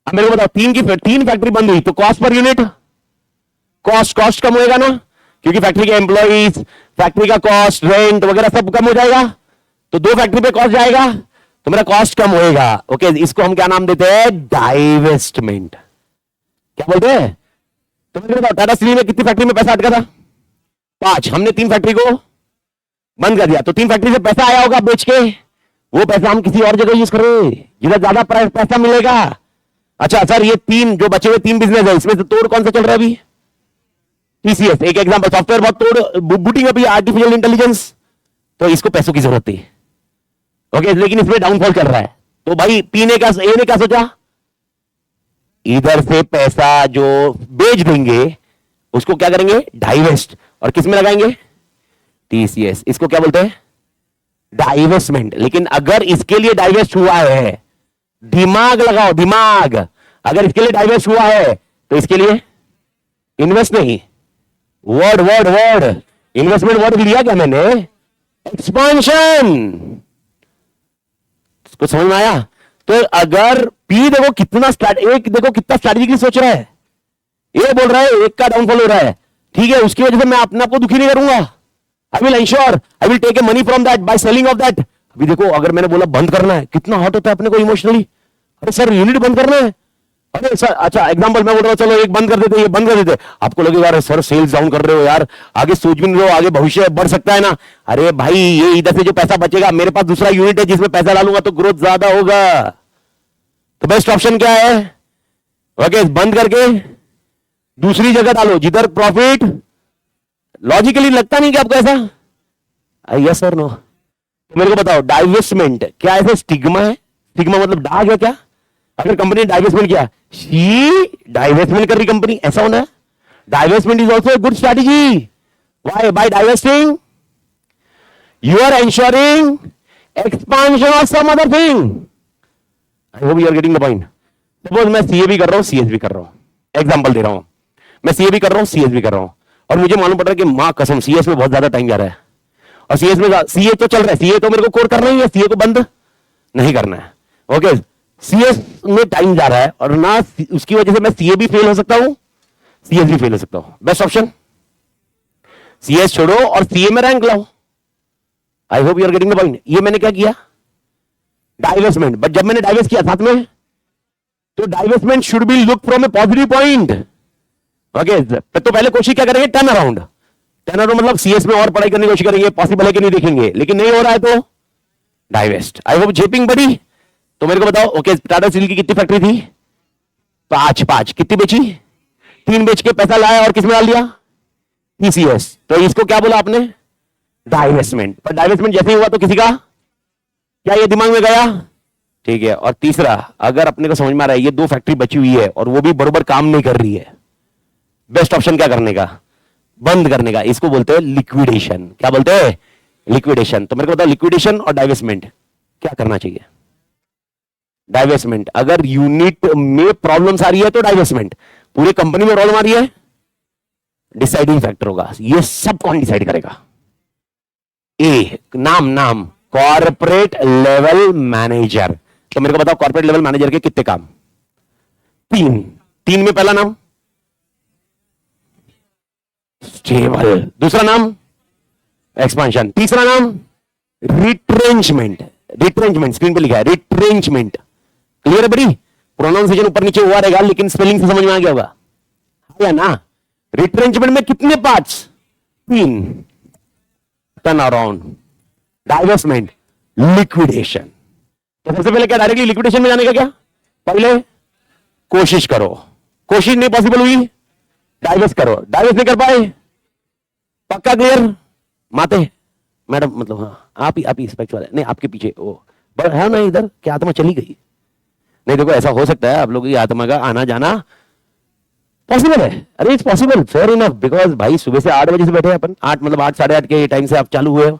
अब मेरे को बताओ 3 फैक्ट्री बंद हुई तो कॉस्ट पर यूनिट, कॉस्ट कम होएगा ना, क्योंकि फैक्ट्री के एम्प्लॉइज, फैक्ट्री का कॉस्ट, रेंट वगैरह सब कम हो जाएगा। तो 2 फैक्ट्री पे कॉस्ट जाएगा तो मेरा कॉस्ट कम होएगा। ओके इसको हम क्या नाम देते हैं? डाइवेस्टमेंट। क्या बोलते हैं? तो मेरे को बताओ टाटा स्टील में कितनी फैक्ट्री में पैसा अटका था? 5। हमने 3 फैक्ट्री को बंद कर दिया, तो 3 फैक्ट्री से पैसा आया होगा बेच के, वो पैसा हम किसी और जगह यूज करें जिधर ज्यादा पैसा मिलेगा। अच्छा सर ये 3 जो बचे हुए 3 बिजनेस है, इसमें से तोड़ कौन सा चल रहा है अभी? टीसीएस एक एग्जांपल। सॉफ्टवेयर बहुत तोड़ बूटिंग अभी आर्टिफिशियल इंटेलिजेंस, तो इसको पैसों की जरूरत थी। ओके लेकिन इसमें डाउनफॉल चल रहा है। तो भाई ए ने क्या सोचा? इधर से पैसा जो बेच देंगे उसको क्या करेंगे? डाइवेस्ट। और किस में लगाएंगे? टीसीएस। इसको क्या बोलते हैं? डाइवेस्टमेंट। लेकिन अगर इसके लिए डाइवेस्ट हुआ है, दिमाग लगाओ दिमाग, अगर इसके लिए डाइवेस्ट हुआ है तो इसके लिए इन्वेस्ट नहीं, वर्ड इन्वेस्टमेंट वर्ड लिया क्या मैंने? एक्सपांशन। इसको समझ में आया? तो अगर पी देखो कितना स्ट्रैटेजिकली सोच रहा है, ये बोल रहा है एक का डाउनफॉल हो रहा है, ठीक है, उसकी वजह से मैं अपने आप को दुखी नहीं करूंगा। I will ensure, I will take a money from that by selling off that. अभी देखो अगर मैंने बोला बंद करना है, कितना हॉट होता है अपने को इमोशनली। अरे सर यूनिट बंद करना है, अरे सर अच्छा एग्जांपल मैं बोल रहा हूं चलो एक बंद कर देते, ये बंद कर देते, आपको लगेगा अरे सर सेल्स डाउन कर रहे हो यार, आगे सोच भी नहीं रहे हो, आगे भविष्य बढ़ सकता है ना। अरे भाई ये इधर से जो पैसा बचेगा, मेरे पास दूसरा यूनिट है जिसमें पैसा डालूंगा तो ग्रोथ ज्यादा होगा। तो बेस्ट ऑप्शन क्या है? ओके बंद करके दूसरी जगह डालो जिधर प्रॉफिट। लॉजिकली लगता नहीं कि आपको ऐसा? Yes sir no. मेरे को बताओ डाइवेस्टमेंट क्या ऐसे स्टिग्मा है? स्टिग्मा मतलब दाग है क्या? अगर कंपनी ने डाइवेस्टमेंट किया, डाइवेस्टमेंट कर रही कंपनी, ऐसा होना है? Divestment is also a good strategy. Why? By divesting you are ensuring expansion of some other thing. I hope you are getting the point. Suppose मैं सीए भी कर रहा हूं, सीएस भी कर रहा हूं, एग्जांपल दे रहा हूं, मैं सीए भी कर रहा हूं, सीएस भी कर रहा हूं, और मुझे मालूम पड़ रहा है कि मां कसम सीएस में बहुत ज्यादा टाइम जा रहा है, और सीएस में सीए तो चल रहा है, सीए तो मेरे को कोर करना ही है, सीए को बंद नहीं करना है। ओके, सीएस में टाइम जा रहा है और ना उसकी वजह से मैं सीए भी फेल हो सकता हूं, सीएस भी फेल हो सकता हूं। बेस्ट ऑप्शन सीएस छोड़ो और सीए में रैंक लाओ। I hope you are getting the point. ये मैंने क्या किया, डाइवेस्टमेंट, बट जब मैंने डाइवेस्ट किया साथ में, तो divestment should be look from A positive point. Okay, तो पहले कोशिश क्या करेंगे, टर्न अराउंड। टर्न अराउंड मतलब सीएस में और पढ़ाई करने की कोशिश करेंगे, पॉसिबल है कि नहीं देखेंगे, लेकिन नहीं हो रहा है तो डाइवेस्ट। आई होप जेपिंग बड़ी। तो मेरे को बताओ, ओके टाटा स्टील की कितनी फैक्ट्री थी, पांच, कितनी बेची, 3 बेच के पैसा लाया और किसमें डाल दिया, टीसीएस। तो इसको क्या बोला आपने, डाइवेस्टमेंट। पर डाइवेस्टमेंट जैसे ही हुआ तो किसी का क्या ये दिमाग में गया, ठीक है। और तीसरा, अगर अपने को समझ में आ रहा है ये 2 फैक्ट्री बची हुई है और वो भी बरोबर काम नहीं कर रही है, बेस्ट ऑप्शन क्या करने का, बंद करने का। इसको बोलते हैं लिक्विडेशन। क्या बोलते हैं, लिक्विडेशन। तो मेरे को बताओ लिक्विडेशन और डाइवेस्टमेंट क्या करना चाहिए। डाइवेस्टमेंट, अगर यूनिट में प्रॉब्लम्स आ रही है तो डाइवेस्टमेंट, पूरी कंपनी में प्रॉब्लम आ रही है, डिसाइडिंग फैक्टर होगा। ये सब कौन डिसाइड करेगा, ए नाम कॉर्पोरेट लेवल मैनेजर। तो मेरे को बताओ कॉर्पोरेट लेवल मैनेजर के कितने काम, 3 में पहला नाम स्टेबल, दूसरा नाम एक्सपांशन, तीसरा नाम रिट्रेंचमेंट। रिट्रेंचमेंट स्क्रीन पे लिखा है, रिट्रेंचमेंट। क्लियर है बड़ी, प्रोनाउंसिएशन ऊपर नीचे हुआ रहेगा लेकिन स्पेलिंग से समझ में आ गया होगा, है ना। रिट्रेंचमेंट में कितने parts, 3। Turn around, divestment, liquidation. तो सबसे पहले क्या डायरेक्टली लिक्विडेशन में जाने का, क्या पहले कोशिश करो, कोशिश नहीं पॉसिबल हुई डाइवेस्ट करो, डाइवेस्ट नहीं कर पाए पक्का क्लियर माते मैडम, मतलब हाँ आप ही स्पेक्स वाले नहीं, आपके पीछे वो बट है ना, इधर क्या आत्मा चली गई। नहीं देखो ऐसा हो सकता है आप लोगों की आत्मा का आना जाना पॉसिबल है, अरे it's possible, fair enough, because भाई सुबह से 8 बजे से बैठे अपन, 8 मतलब 8 साढ़े 8 के टाइम से आप चालू हुए हो।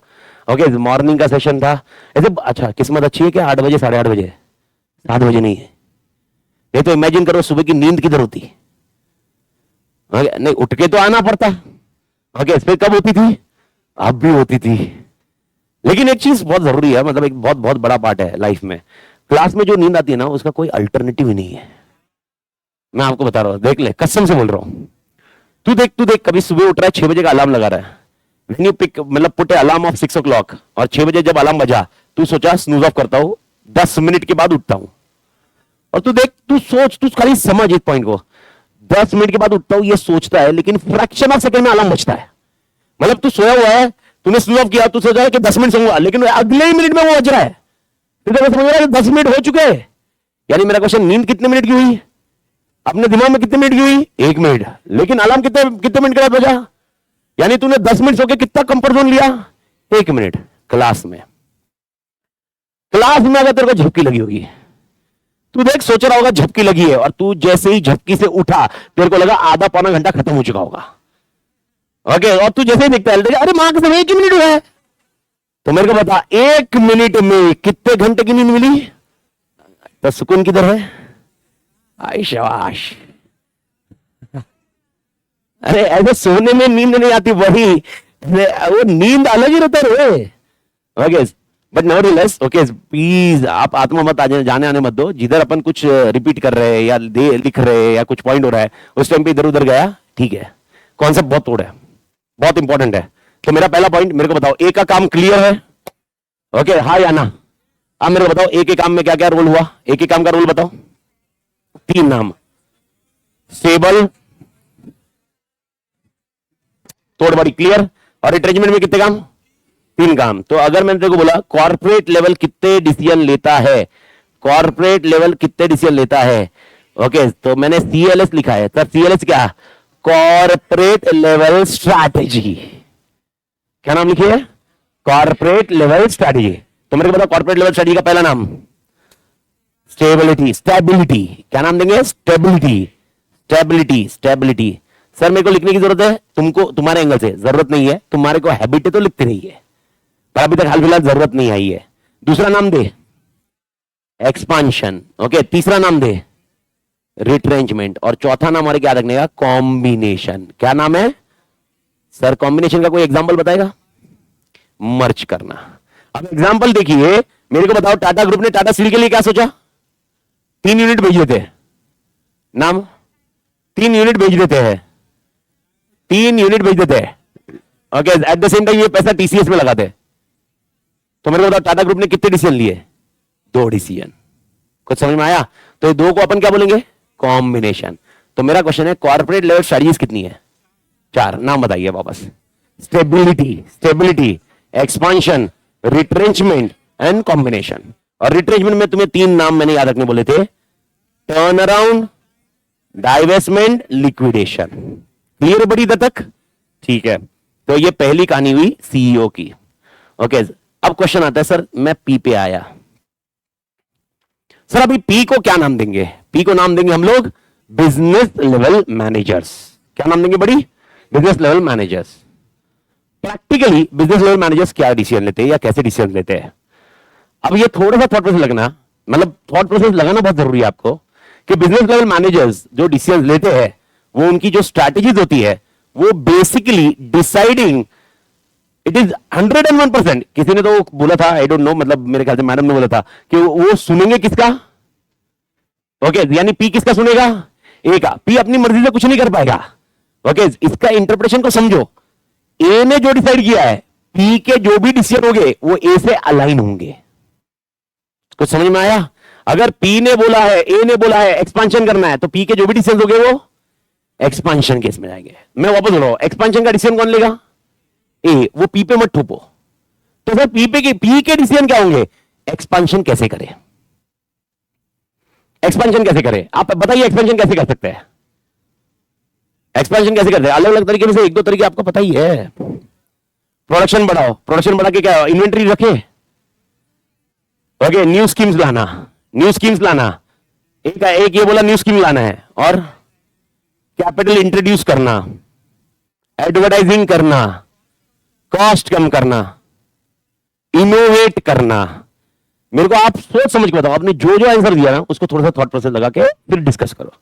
ओके, मॉर्निंग का सेशन था ऐसे। अच्छा किस्मत अच्छी है कि 8 बजे साढ़े 8 बजे, 7 बजे नहीं है। नहीं तो इमेजिन करो सुबह की नींद किधर होती, नहीं उठ के तो आना पड़ता। ओके, फिर कब होती थी, अब भी होती थी। लेकिन एक चीज बहुत जरूरी है, मतलब एक बहुत बहुत बड़ा पार्ट है लाइफ में, क्लास में जो नींद आती है ना उसका कोई अल्टरनेटिव ही नहीं है। मैं आपको बता रहा हूं, देख ले, कसम से बोल रहा हूं। तू देख कभी सुबह उठ रहा है 6 बजे का अलार्म लगा रहा है, व्हेन यू पिक मतलब पुट अलार्म ऑफ 6 o'clock, और 6 बजे जब अलार्म बजा तू सोचा स्नूज ऑफ करता हूं, 10 मिनट के बाद उठता हूं। और तू देख, तू सोच, तू खाली समझ इस पॉइंट को, 10 मिनट के बाद उठता हूं ये सोचता है, लेकिन फ्रैक्शन ऑफ सेकंड में अलार्म बजता है। मतलब तू सोया हुआ है, तूने स्नूज ऑफ किया, तू सोचा है कि 10 मिनट सोऊंगा, लेकिन अगले ही मिनट में वो बज रहा है। तो समझ रहा है 10 मिनट हो चुके हैं। यानी मेरा क्वेश्चन, नींद कितने मिनट की हुई, अपने दिमाग में कितने मिनट की हुई, 1 मिनट, लेकिन अलार्म कितने मिनट के बाद बजा, यानी तूने 10 मिनट सो के कितना कंफर्ट जोन लिया, 1 मिनट। क्लास में अगर तेरे को झपकी लगी होगी, तू देख सोच रहा होगा झपकी लगी है, और तू जैसे ही झपकी से उठा तेरे को लगा आधा पौना घंटा खत्म हो चुका होगा। ओके, और तू जैसे ही देखता है अरे मां कसम 1 मिनट हुआ है, तो मेरे को बता 1 मिनट में कितने घंटे की नींद मिली, तो सुकून किधर है, आई शाबाश। अरे ऐसे सोने में नींद नहीं आती, वही वो नींद अलग ही रहता है। Okay, but nevertheless, okay please आप आत्मा मत जाने आने मत दो। जिधर अपन कुछ रिपीट कर रहे हैं या लिख रहे हैं या कुछ पॉइंट हो रहा है उस टाइम पे इधर उधर गया, ठीक है, कॉन्सेप्ट बहुत तोड़ है, बहुत इंपॉर्टेंट है। तो मेरा पहला पॉइंट, मेरे को बताओ ए का काम क्लियर है, ओके हाँ या ना। अब मेरे को बताओ ए के काम में क्या क्या रोल हुआ, ए के काम का रोल बताओ, 3 नाम, स्टेबल, तोड़ बड़ी क्लियर, और रिट्रेंचमेंट में कितने काम, 3 काम। तो अगर मैंने तेरे को बोला कॉर्पोरेट लेवल कितने डिसीजन लेता है, कॉर्पोरेट लेवल कितने डिसीजन लेता है, ओके, तो मैंने CLS लिखा है। सर CLS क्या, कॉर्पोरेट लेवल स्ट्रैटेजी, क्या नाम लिखिए, कॉर्पोरेट लेवल स्ट्रैटेजी। तो मेरे को पता कॉर्पोरेट लेवल स्ट्रैटेजी का पहला नाम स्टेबिलिटी, स्टेबिलिटी, क्या नाम देंगे, स्टेबिलिटी, स्टेबिलिटी, स्टेबिलिटी। सर मेरे को लिखने की जरूरत है, तुमको तुम्हारे एंगल से जरूरत नहीं है, तुम्हारे को हैबिट है तो लिखते रहिए, पर अभी तक हाल फिलहाल जरूरत नहीं आई है। दूसरा नाम दे एक्सपांशन, ओके, तीसरा नाम दे रिट्रेंचमेंट, और चौथा नाम हमारे क्या रखने का, कॉम्बिनेशन। क्या नाम है, सर कॉम्बिनेशन का कोई एग्जांपल बताएगा? मर्ज करना। अब एग्जांपल देखिए, मेरे को बताओ टाटा ग्रुप ने टाटा स्टील के लिए क्या सोचा? 3 यूनिट भेज देते हैं, नाम 3 यूनिट भेज देते हैं, 3 यूनिट भेज देते हैं। Okay, at the same time ये पैसा टीसीएस में लगाते हैं। तो मेरे को बताओ टाटा ग्रुप ने कितने डिसीजन लिए? 2 डिसीजन। कुछ समझ में आया? तो ये 2 को अपन क्या बोलेंगे? कॉम्बिनेशन। तो मेरा क्वेश्चन है कॉर्पोरेट लेवल स्ट्रेटजीज कितनी है? 4। नाम बताइए वापस। Stability, expansion, retrenchment and combination. और रिट्रेंचमेंट में तुम्हें 3 नाम मैंने याद रखने बोले थे, turn around, divestment, liquidation. Clear बड़ी दर तक? ठीक है, तो ये पहली कहानी हुई सीईओ की। ओके, अब क्वेश्चन आता है सर मैं पी पे आया, सर अभी पी को क्या नाम देंगे? पी को नाम देंगे हम लोग बिजनेस लेवल मैनेजर्स। क्या नाम देंगे बड़ी? Business level managers. Practically business level managers क्या डिसीजन लेते हैं या कैसे डिसीजन लेते हैं? अब ये थोड़ा सा थॉट प्रोसेस लगना, मतलब थॉट प्रोसेस लगाना बहुत जरूरी है आपको कि बिजनेस लेवल मैनेजर्स जो डिसीजन लेते हैं वो उनकी जो स्ट्रैटेजीज होती है वो बेसिकली डिसाइडिंग, इट इज 101%। किसी ने तो बोला था, आई डोंट नो, मतलब मेरे ख्याल से मैडम ने बोला था कि वो सुनेंगे किसका? ओके, यानी पी किसका सुनेगा? ए का। पी अपनी मर्जी से कुछ नहीं कर पाएगा। ओके, इसका इंटरप्रिटेशन को समझो। ए ने जो डिसाइड किया है, पी के जो भी डिसीजन होंगे वो ए से अलाइन होंगे। कुछ समझ में आया? अगर पी ने बोला है, ए ने बोला है एक्सपांशन करना है, तो पी के जो भी डिसीजन होंगे वो एक्सपांशन केस में जाएंगे। मैं वापस बोल रहा हूं, एक्सपांशन का डिसीजन कौन लेगा? ए। वो पी पे मत ठोपो। तो सर पी के डिसीजन क्या होंगे? एक्सपांशन कैसे करें? एक्सपेंशन कैसे करें? आप बताइए, एक्सपेंशन कैसे कर सकते हैं? एक्सपेंशन कैसे करते हैं? अलग अलग तरीके से, 1-2 तरीके आपको पता ही है। प्रोडक्शन बढ़ाओ, प्रोडक्शन बढ़ा के क्या? इन्वेंट्री रखे। ओके, न्यू स्कीम्स लाना, एक ये बोला न्यू स्कीम लाना है, और कैपिटल इंट्रोड्यूस करना, एडवर्टाइजिंग करना, कॉस्ट कम करना, इनोवेट करना। मेरे को आप सोच समझ के बताओ, आपने जो जो आंसर दिया ना उसको थोड़ा सा थॉट प्रोसेस लगा के फिर डिस्कस करो।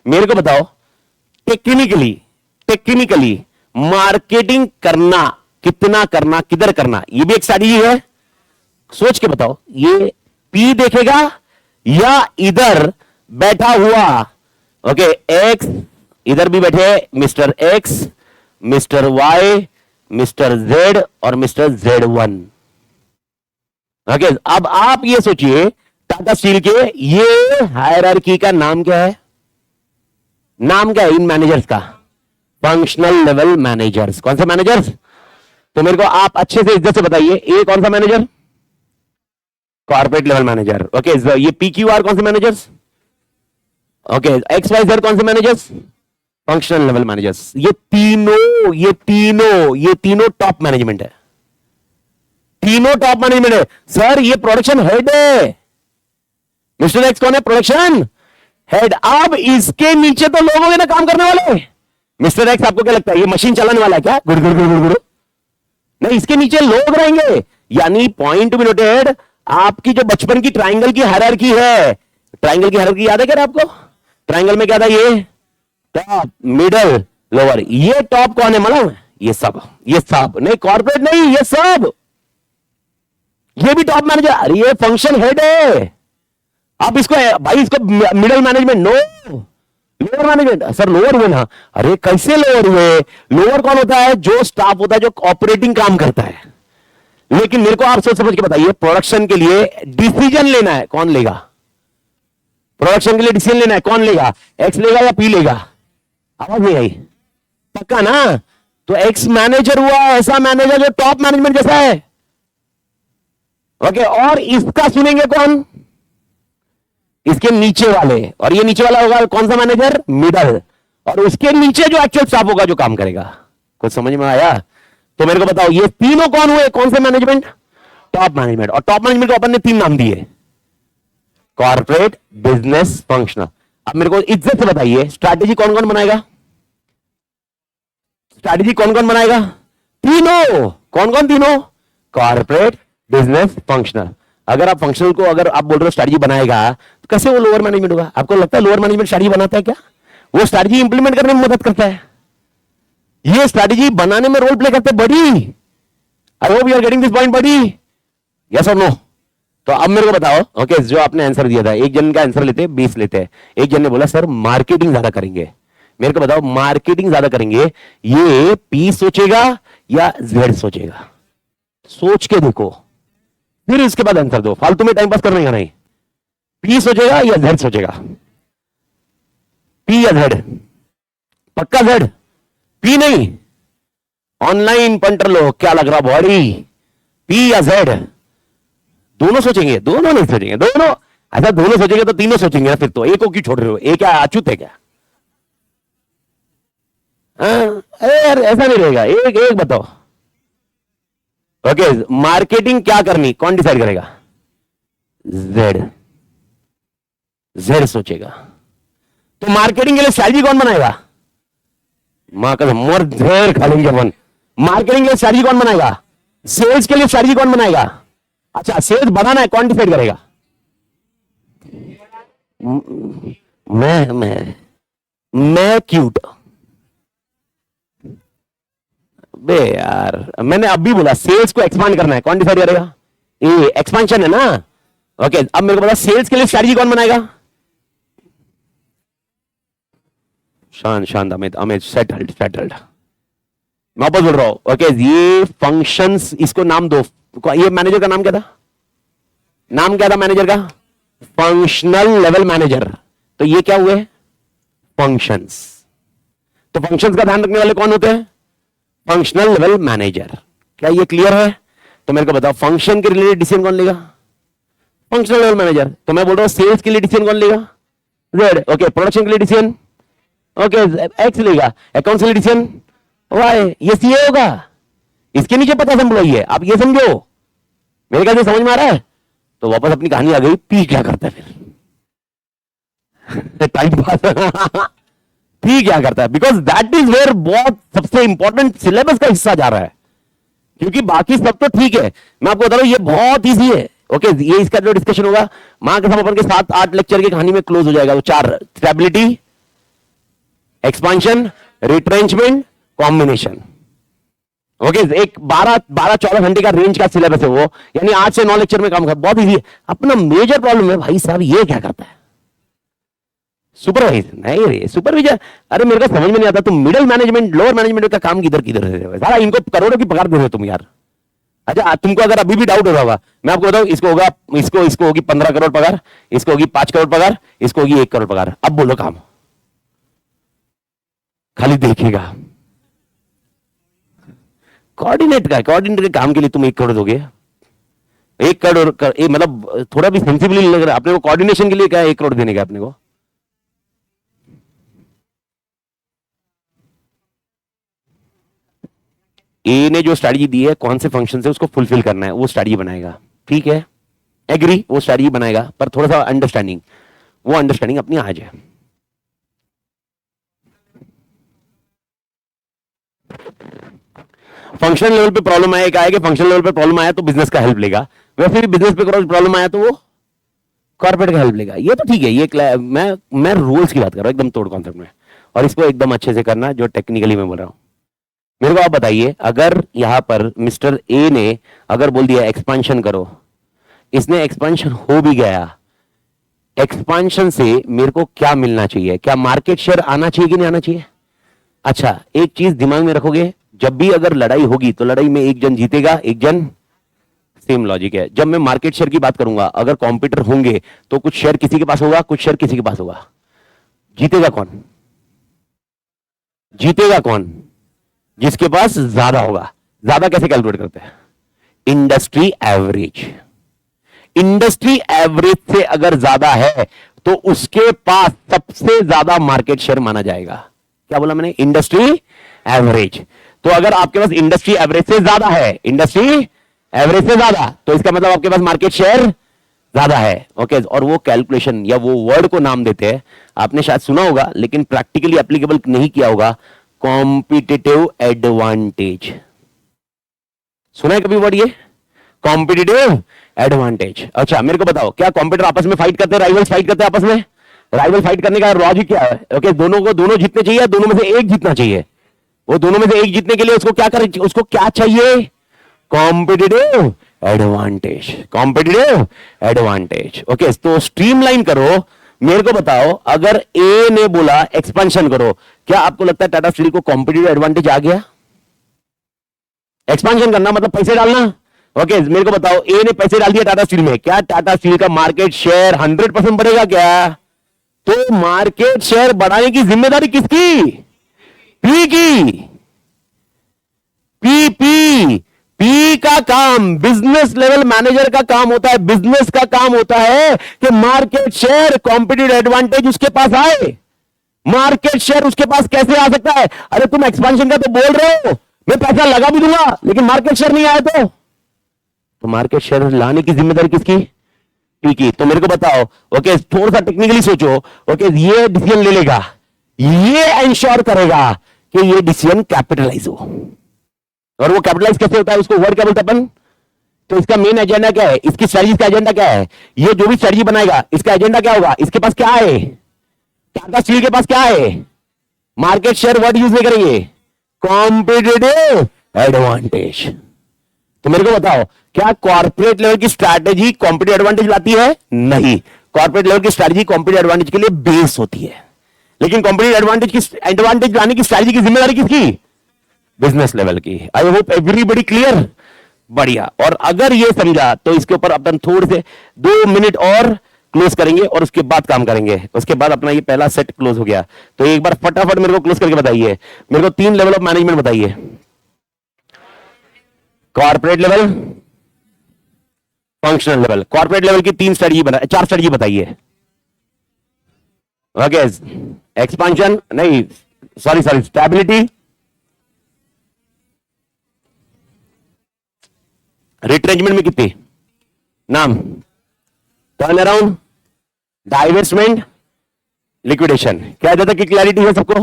मेरे को बताओ टेक्निकली मार्केटिंग करना, कितना करना, किधर करना, ये भी एक स्ट्रैटेजी है। सोच के बताओ, ये पी देखेगा या इधर बैठा हुआ ओके एक्स, इधर भी बैठे mister X, mister Y, mister Z और मिस्टर Z1। ओके, अब आप ये सोचिए टाटा स्टील के ये हायरार्की का नाम क्या है? नाम क्या है इन मैनेजर्स का? Functional level managers. कौन से मैनेजर्स? तो मेरे को आप अच्छे से इज्जत से बताइए, ए कौन सा manager? Corporate level manager. Okay, ये PQR कौन से मैनेजर्स? ओके, XYZ कौन से मैनेजर्स? Functional level managers. ये तीनों टॉप मैनेजमेंट है। तीनों टॉप मैनेजमेंट है। सर ये प्रोडक्शन हेड है। मिस्टर एक्स कौन है? Production head. अब इसके नीचे तो लोग होंगे ना काम करने वाले। मिस्टर एक्स आपको क्या लगता है ये मशीन चलाने वाला है क्या? गुड़ गुड़ गुड़ गुड़ गुड़। नहीं, इसके नीचे लोग रहेंगे। यानी पॉइंट टू बी नोटेड, आपकी जो बचपन की ट्राइंगल की हायरार्की है, ट्राइंगल की हायरार्की याद है क्या आपको? ट्राइंगल में क्या था? ये टॉप, मिडल, लोअर। ये टॉप कौन है? मतलब ये सब नहीं, कॉर्पोरेट नहीं, ये सब। ये भी टॉप मैनेजर। अरे ये फंक्शन हेड है। आप इसको भाई, इसको middle management, no lower management. Sir lower हुए ना? अरे कैसे लोअर हुए? लोअर कौन होता है? जो स्टाफ होता है जो ऑपरेटिंग काम करता है। लेकिन मेरे को आप सोच समझ के बताइए, प्रोडक्शन के लिए डिसीजन लेना है, कौन लेगा? प्रोडक्शन के लिए डिसीजन लेना है, कौन लेगा? एक्स लेगा या पी लेगा? आवाज नहीं आई? पक्का ना? तो एक्स मैनेजर हुआ ऐसा मैनेजर जो टॉप मैनेजमेंट जैसा है। ओके, और इसका सुनेंगे कौन? इसके नीचे वाले। और ये नीचे वाला होगा कौन सा मैनेजर? मिडल। और उसके नीचे जो एक्चुअल स्टाफ होगा जो काम करेगा। कुछ समझ में आया? तो मेरे को बताओ, ये तीनों कौन हुए? कौन से मैनेजमेंट? Top management. और टॉप मैनेजमेंट को अपन ने 3 नाम दिए, कॉर्पोरेट, बिजनेस, फंक्शनल। अब मेरे को इज्जत से बताइए, स्ट्रैटेजी कौन कौन बनाएगा? स्ट्रैटेजी कौन कौन बनाएगा? तीनों। कौन कौन? तीनों, कॉर्पोरेट, बिजनेस, फंक्शनल। अगर आप फंक्शनल को अगर आप बोल रहे हो स्ट्रैटेजी बनाएगा, तो कैसे वो लोअर मैनेजमेंट होगा? आपको लगता है लोअर मैनेजमेंट स्ट्रैटेजी बनाता है क्या? वो स्ट्रैटेजी इंप्लीमेंट करने में मदद करता है। ये स्ट्रैटेजी बनाने में रोल प्ले करते buddy. I hope you are getting this point buddy. Yes और नो? तो अब मेरे को बताओ, ओके, जो आपने आंसर दिया था, एक जन का आंसर लेते 20 लेते हैं। एक जन ने बोला सर मार्केटिंग ज्यादा करेंगे। मेरे को बताओ मार्केटिंग ज्यादा करेंगे, ये पी सोचेगा या जेड सोचेगा? सोच के देखो, फिर इसके बाद आंसर दो, फालतू में टाइम पास करने का नहीं। पी सोचेगा या जेड सोचेगा? पी या जेड? पक्का जेड? पी नहीं? ऑनलाइन पंटर लो, क्या लग रहा बॉडी? पी या जेड? दोनों सोचेंगे? दोनों नहीं सोचेंगे, दोनों। अच्छा दोनों सोचेंगे तो तीनों सोचेंगे ना, फिर तो एक को क्यों छोड़ रहे हो? एक क्या अछूत है क्या? अरे यार ऐसा नहीं रहेगा, एक एक बताओ। ओके, मार्केटिंग क्या करनी कौन डिसाइड करेगा? जेड। जेड सोचेगा। तो मार्केटिंग के लिए स्ट्रैटेजी कौन बनाएगा? मां का मोर जेड खा लेंगे अपन। मार्केटिंग के लिए स्ट्रैटेजी कौन बनाएगा? सेल्स के लिए स्ट्रैटेजी कौन बनाएगा? अच्छा सेल्स बढ़ाना है, कौन डिसाइड करेगा? मैं क्यूट बे यार, मैंने अभी बोला सेल्स को एक्सपांड करना है, कौन डिसाइड करेगा? ये एक्सपांशन है ना। ओके, अब मेरे को पता सेल्स के लिए स्ट्रैटेजी कौन बनाएगा? शांत शांत अमित, अमित सेटल्ड सेटल्ड। मैं वापस बोल रहा हूं। ओके, ये फंक्शंस, इसको नाम दो। ये मैनेजर का नाम क्या था? नाम क्या था मैनेजर का? Functional level manager. तो ये क्या हुए? फंक्शंस। तो फंक्शंस का ध्यान रखने वाले कौन होते हैं? Functional level manager. क्या ये क्लियर है? तो मेरे को बताओ फंक्शन के रिलेटेड डिसीजन कौन लेगा? Functional level manager. तो मैं बोल रहा हूं सेल्स के लिए डिसीजन कौन लेगा? जेड। ओके, प्रोडक्शन के लिए डिसीजन ओके एक्स लेगा। अकाउंट्स के लिए डिसीजन वाई। ये सीए होगा, इसके नीचे 50 एम्प्लॉई है। आप ये समझो, मेरे ख्याल से समझ में आ रहा है? तो वापस अपनी कहानी आ गई। पी क्या करता है फिर? Time pass. पी क्या करता है? बिकॉज दैट इज वेयर बहुत सबसे इंपॉर्टेंट सिलेबस का हिस्सा जा रहा है, क्योंकि बाकी सब तो ठीक है। मैं आपको बता रहा हूं ये बहुत इजी है। ओके, ये इसका जो डिस्कशन होगा मां के साथ अपन के 7-8 लेक्चर की कहानी में क्लोज हो जाएगा। वो 4 stability, expansion, retrenchment, combination. Okay, एक 12-14 घंटे का रेंज का सिलेबस है वो, यानी 8 से 9 लेक्चर में काम कर, बहुत इजी है। अपना मेजर प्रॉब्लम है भाई साहब ये क्या करता है? सुपरवाइजर नहीं रे, सुपरवाइजर। अरे मेरे को समझ में नहीं आता, तुम मिडिल मैनेजमेंट लोअर मैनेजमेंट का काम किधर किधर है सारा? इनको करोड़ों की पगार दे रहे हो तुम यार। अच्छा तुमको अगर अभी भी डाउट हो रहा होगा, मैं आपको बताऊं, इसको होगा, इसको होगी 15 करोड़ पगार, इसको होगी 5 करोड़ पगार, इसको होगी 1 करोड़ पगार। अब बोलो काम, खाली देखेगा। कोऑर्डिनेटर के काम के लिए तुम 1 करोड़ दोगे? 1 करोड़ मतलब थोड़ा भी सेंसिबली लग रहा है अपने को। कोऑर्डिनेशन के लिए क्या 1 करोड़ देने का अपने को? ए ने जो स्ट्रैटेजी दी है, कौन से फंक्शन से उसको फुलफिल करना है, वो स्ट्रैटेजी बनाएगा। ठीक है, एग्री, वो स्ट्रैटेजी बनाएगा, पर थोड़ा सा अंडरस्टैंडिंग, वो अंडरस्टैंडिंग अपनी आ जाए। फंक्शनल लेवल पे प्रॉब्लम आया, क्या है कि फंक्शनल लेवल पे प्रॉब्लम आया तो बिजनेस का हेल्प लेगा, वैसे भी बिजनेस पे प्रॉब्लम आया तो वो कॉर्पोरेट का हेल्प लेगा। ये तो ठीक है, ये मैं रूल्स की बात कर रहा हूं एकदम तोड़ कॉन्सेप्ट में, और इसको एकदम अच्छे से करना जो टेक्निकली मैं बोल रहा हूं। मेरे को आप बताइए, अगर यहां पर मिस्टर ए ने अगर बोल दिया एक्सपांशन करो, इसने एक्सपांशन हो भी गया, एक्सपांशन से मेरे को क्या मिलना चाहिए? क्या मार्केट शेयर आना चाहिए कि नहीं आना चाहिए? अच्छा एक चीज दिमाग में रखोगे, जब भी अगर लड़ाई होगी तो लड़ाई में एक जन जीतेगा, एक जन, सेम लॉजिक है। जब मैं मार्केट शेयर की बात करूंगा, अगर कॉम्पिटिटर होंगे तो कुछ शेयर किसी के पास होगा, कुछ शेयर किसी के पास होगा। जीतेगा कौन? जीतेगा कौन? जिसके पास ज्यादा होगा। ज्यादा कैसे कैलकुलेट करते हैं? Industry average. इंडस्ट्री एवरेज से अगर ज्यादा है तो उसके पास सबसे ज्यादा मार्केट शेयर माना जाएगा। क्या बोला मैंने? Industry average. तो अगर आपके पास इंडस्ट्री एवरेज से ज्यादा है, इंडस्ट्री एवरेज से ज्यादा, तो इसका मतलब आपके पास मार्केट शेयर ज्यादा है। ओके, और वो कैलकुलेशन या वो वर्ड को नाम देते हैं, आपने शायद सुना होगा लेकिन प्रैक्टिकली एप्लीकेबल नहीं किया होगा, कॉम्पिटिटिव एडवांटेज। सुना है कभी वर्ड ये? Competitive advantage. अच्छा मेरे को बताओ, क्या कॉम्पिटिटर आपस में फाइट करते हैं, राइवल्स फाइट करते हैं आपस में? राइवल फाइट करने का लॉजिक क्या है? ओके, दोनों जीतने चाहिए, दोनों में से एक जीतना चाहिए। वो दोनों में से एक जीतने के लिए उसको क्या कर, उसको क्या चाहिए? Competitive advantage, competitive advantage. Okay, तो स्ट्रीमलाइन करो, मेरे को बताओ, अगर ए ने बोला एक्सपेंशन करो, क्या आपको लगता है टाटा स्टील को कॉम्पिटिटिव एडवांटेज आ गया? एक्सपेंशन करना मतलब पैसे डालना। ओके, मेरे को बताओ, ए ने पैसे डाल दिया टाटा स्टील में, क्या टाटा स्टील का मार्केट शेयर 100% बढ़ेगा क्या? तो मार्केट शेयर बढ़ाने की जिम्मेदारी किसकी? पी की। पी का काम, बिजनेस लेवल मैनेजर का काम होता है, बिजनेस का काम होता है कि मार्केट शेयर, कॉम्पिटिटिव एडवांटेज उसके पास आए। मार्केट शेयर उसके पास कैसे आ सकता है? अरे तुम एक्सपेंशन का तो बोल रहे हो, मैं पैसा लगा भी दूंगा, लेकिन मार्केट शेयर नहीं आया तो मार्केट शेयर लाने की जिम्मेदारी किसकी? पी की। तो मेरे को बताओ, ओके, थोड़ा सा टेक्निकली सोचो। ओके, ये डिसीजन ले लेगा, ये इंश्योर करेगा कि ये डिसीजन कैपिटलाइज हो। और वो कैपिटलाइज कैसे होता है, उसको वर्ड क्या बोलते हैं अपन? तो इसका मेन एजेंडा क्या है, इसकी स्ट्रेटजी का एजेंडा क्या है? ये जो भी स्ट्रेटजी बनाएगा, इसका एजेंडा क्या होगा? इसके पास क्या है? टाटा स्टील के पास क्या है? मार्केट शेयर वर्ड यूज नहीं करेंगे, कॉम्पिटिटिव एडवांटेज। तो मेरे को बताओ, क्या कॉर्पोरेट लेवल की स्ट्रैटेजी कॉम्पिटिटिव एडवांटेज लाती है? नहीं, कॉर्पोरेट लेवल की स्ट्रैटेजी कॉम्पिटिटिव एडवांटेज के लिए बेस होती है, लेकिन कॉम्पिटिटिव एडवांटेज लाने की स्ट्रैटेजी की जिम्मेदारी किसकी? बिजनेस लेवल की। I hope everybody clear. बढ़िया। और अगर ये समझा तो इसके ऊपर अपन थोड़े से 2 मिनट और क्लोज करेंगे और उसके बाद काम करेंगे। उसके बाद अपना ये पहला सेट क्लोज हो गया। तो एक बार फटाफट मेरे को क्लोज करके बताइए, मेरे को 3 लेवल ऑफ मैनेजमेंट बताइए। Corporate level, functional level. Corporate level की 4 स्ट्रेटजी बताइए। ओके, एक्सपांशन नहीं, सॉरी, स्टेबिलिटी, रिट्रेंचमेंट में कितनी नाम, टर्न अराउंड, डाइवेस्टमेंट, लिक्विडेशन। क्या ज्यादा की क्लैरिटी है सबको?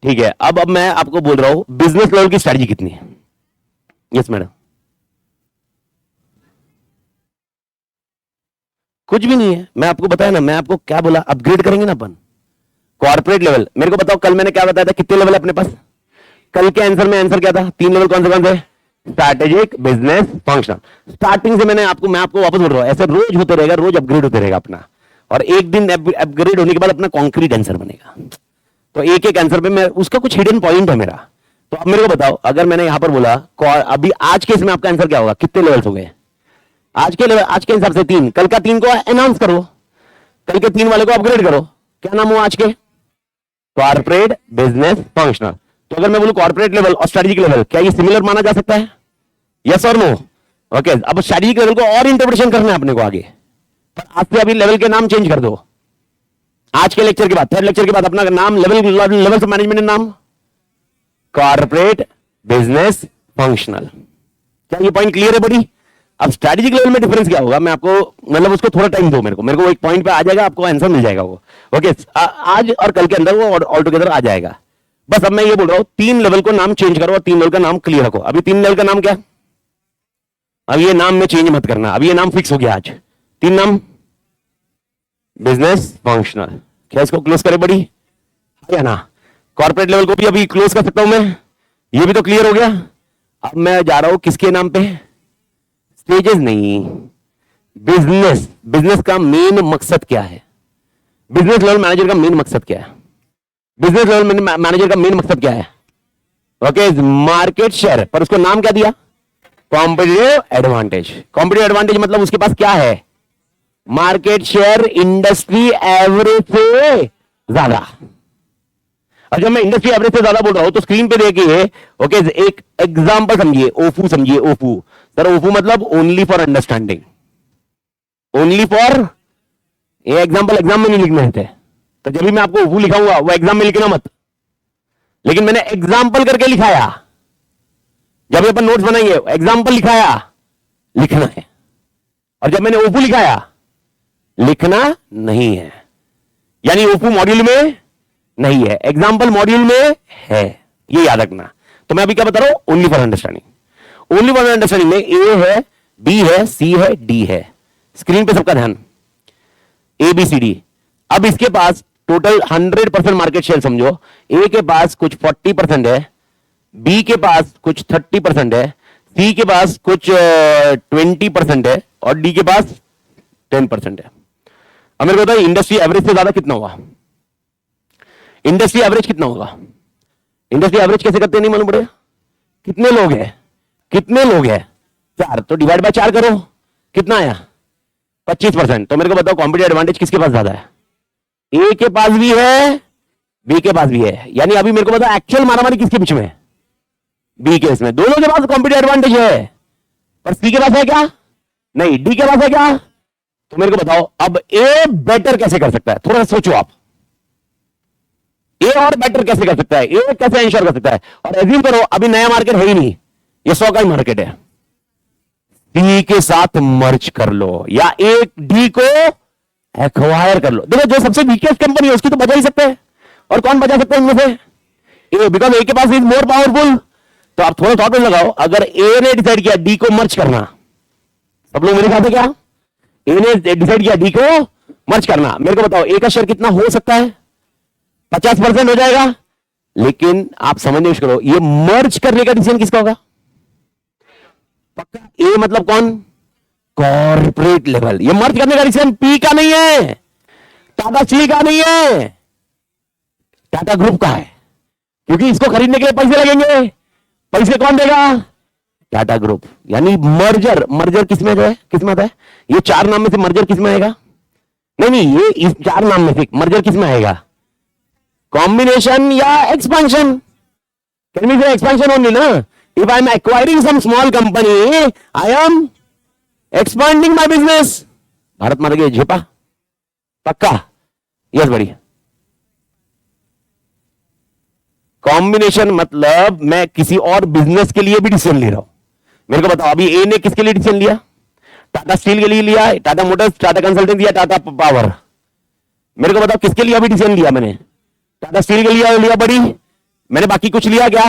ठीक है। अब मैं आपको बोल रहा हूं बिजनेस लेवल की स्ट्रेटजी कितनी है। Yes madam. कुछ भी नहीं है, मैं आपको बताया ना, मैं आपको क्या बोला, अपग्रेड करेंगे ना अपन। कॉर्पोरेट लेवल, मेरे को बताओ कल मैंने क्या बताया था, कितने लेवल है अपने पास? कल के आंसर में आंसर क्या था? 3 लेवल कौन से? Strategic, business, functional. स्टार्टिंग से मैं आपको वापस बोल रहा हूं, ऐसे रोज होते रहेगा, रोज अपग्रेड होते रहेगा अपना, और एक दिन अपग्रेड होने के बाद अपना कॉन्क्रीट आंसर बनेगा। तो एक एक आंसर पे मैं उसका कुछ हिडन पॉइंट है मेरा। तो अब मेरे को बताओ, अगर मैंने यहां पर बोला अभी आज के इसमें आपका आंसर क्या होगा? कितने लेवल्स हो गए आज के लेवल? आज के हिसाब से 3, कल का 3 को अनाउंस करो, कल के 3 वाले को अपग्रेड करो। क्या नाम हुआ आज के? Corporate, business, functional. तो अगर मैं बोलूं कॉर्पोरेट लेवल और स्ट्रेटेजिक लेवल, क्या ये सिमिलर माना जा सकता है? यस और नो? ओके, अब स्ट्रेटेजिक लेवल को और इंटरप्रिटेशन करना है अपने को आगे, पर आज से अभी लेवल के नाम चेंज कर दो। आज के लेक्चर के बाद, 3rd लेक्चर के बाद अपना नाम लेवल ऑफ मैनेजमेंट नाम कॉर्पोरेट, बिजनेस, फंक्शनल। क्या ये पॉइंट क्लियर है बड़ी? अब स्ट्रेटेजिक लेवल में डिफरेंस क्या होगा, मैं आपको मतलब उसको थोड़ा टाइम दो, मेरे को एक पॉइंट पे आ जाएगा, आपको आंसर मिल जाएगा वो। ओके, आज और कल के अंदर वो ऑल टुगेदर आ जाएगा। बस अब मैं ये बोल रहा हूं 3 लेवल को नाम चेंज करो और 3 लेवल का नाम क्लियर रखो। अभी 3 लेवल का नाम क्या? अब ये नाम में चेंज मत करना, अब ये नाम फिक्स हो गया आज। 3 नाम, बिजनेस, फंक्शनल। क्या इसको क्लोज करे बड़ी है ना? कॉर्पोरेट लेवल को भी अभी क्लोज कर सकता हूं मैं, ये भी तो क्लियर हो गया। अब मैं जा रहा हूं किसके नाम पे? स्टेजेस नहीं, बिजनेस। बिजनेस का मेन मकसद क्या है? बिजनेस लेवल मैनेजर का मेन मकसद क्या है? बिजनेस लेवल मैनेजर का मेन मकसद क्या है? ओके, मार्केट शेयर, पर उसको नाम क्या दिया? Competitive advantage. कॉम्पिटिटिव एडवांटेज मतलब उसके पास क्या है? मार्केट शेयर इंडस्ट्री एवरेज से ज्यादा। अब जब मैं इंडस्ट्री एवरेज से ज्यादा बोल रहा हूं तो स्क्रीन पे देखिए, ओके, एक एग्जांपल समझिए, ओफू समझिए। ओफू सर, ओफू मतलब only for understanding, only for. ये एग्जांपल एग्जाम में नहीं लिखने थे, तो जब भी मैं आपको ओफू लिखाऊंगा वो एग्जाम में लिखना मत, लेकिन मैंने एग्जांपल करके लिखाया। जब भी अपन नोट्स बनाएंगे, एग्जांपल लिखाया, लिखना है। और जब मैंने ओफू लिखाया, लिखना नहीं है। यानी ओफू मॉड्यूल में नहीं है, एग्जाम्पल मॉड्यूल में है, ये याद रखना। तो मैं अभी क्या बता रहा हूं? Only for understanding. Only for understanding में ए है, बी है, सी है, डी है। स्क्रीन पे सबका ध्यान, ए बी सी डी। अब इसके पास टोटल 100% मार्केट शेयर समझो, ए के पास कुछ 40% है, बी के पास कुछ 30% है, सी के पास कुछ 20% है और डी के पास 10% है। अब मेरे को बताइए इंडस्ट्री एवरेज से ज्यादा कितना होगा? इंडस्ट्री एवरेज कितना होगा? इंडस्ट्री एवरेज कैसे करते हैं नहीं मालूम पड़ेगा? कितने लोग हैं? कितने लोग हैं? 4, तो डिवाइड बाय 4 करो, कितना आया? 25%। तो मेरे को बताओ कॉम्पिटिटिव एडवांटेज किसके पास ज्यादा है? ए के पास भी है, बी के पास भी है। यानी अभी मेरे को बताओ एक्चुअल मारामारी किसके बीच में है? बी के इसमें। दोनों के पास कॉम्पिटिटिव एडवांटेज है, पर सी के पास है क्या? नहीं। डी के पास है क्या? तो मेरे को बताओ अब ए बेटर कैसे कर सकता है? थोड़ा सा सोचो आप, ए और बेटर कैसे कर सकता है? ए कैसे इंश्योर कर सकता है? और एज्यूम करो अभी नया मार्केट है ही नहीं, ये 100 का ही मार्केट है, डी के साथ मर्ज कर लो या एक डी को एक्वायर कर लो। देखो जो सबसे वीकेस्ट कंपनी है उसकी तो बचा ही सकते हैं, और कौन बचा सकता है इनमें से? ए, बिकॉज ए के पास इज मोर पावरफुल। तो आप थोड़ा थॉट लगाओ, अगर ए ने डिसाइड किया डी को मर्ज करना, सब लोग मेरे साथ है क्या? ए ने डिसाइड किया डी को मर्ज करना, मेरे को बताओ ए का शेयर कितना हो सकता है? 50% हो जाएगा। लेकिन आप समझने की करो, ये मर्ज करने का डिसीजन किसका होगा? पक्का ए मतलब कौन? Corporate level. ये मर्ज करने का डिसीजन पी का नहीं है, टाटा स्टील का नहीं है, टाटा ग्रुप का है, क्योंकि इसको खरीदने के लिए पैसे लगेंगे। पैसे कौन देगा? टाटा ग्रुप। यानी मर्जर, मर्जर किसमें है? किसमें आता है? ये 4 नाम में से मर्जर किसमें आएगा? नहीं, ये इस 4 नाम में से मर्जर किसमें आएगा? कॉम्बिनेशन या expansion? Can we say expansion only ना? If I am acquiring some small company, I am expanding my business. Bharat Mata की झेपा। पक्का? यस बड़ी। कॉम्बिनेशन मतलब मैं किसी और बिजनेस के लिए भी डिसीजन ले रहा हूं। मेरे को बताओ अभी ए ने किसके लिए डिसीजन लिया? टाटा स्टील के लिए लिया, टाटा मोटर्स, टाटा कंसल्टेंसी या टाटा पावर? मेरे को बताओ किसके लिए अभी डिसीजन लिया मैंने? टाटा स्टील के लिए लिया बड़ी। मैंने बाकी कुछ लिया क्या?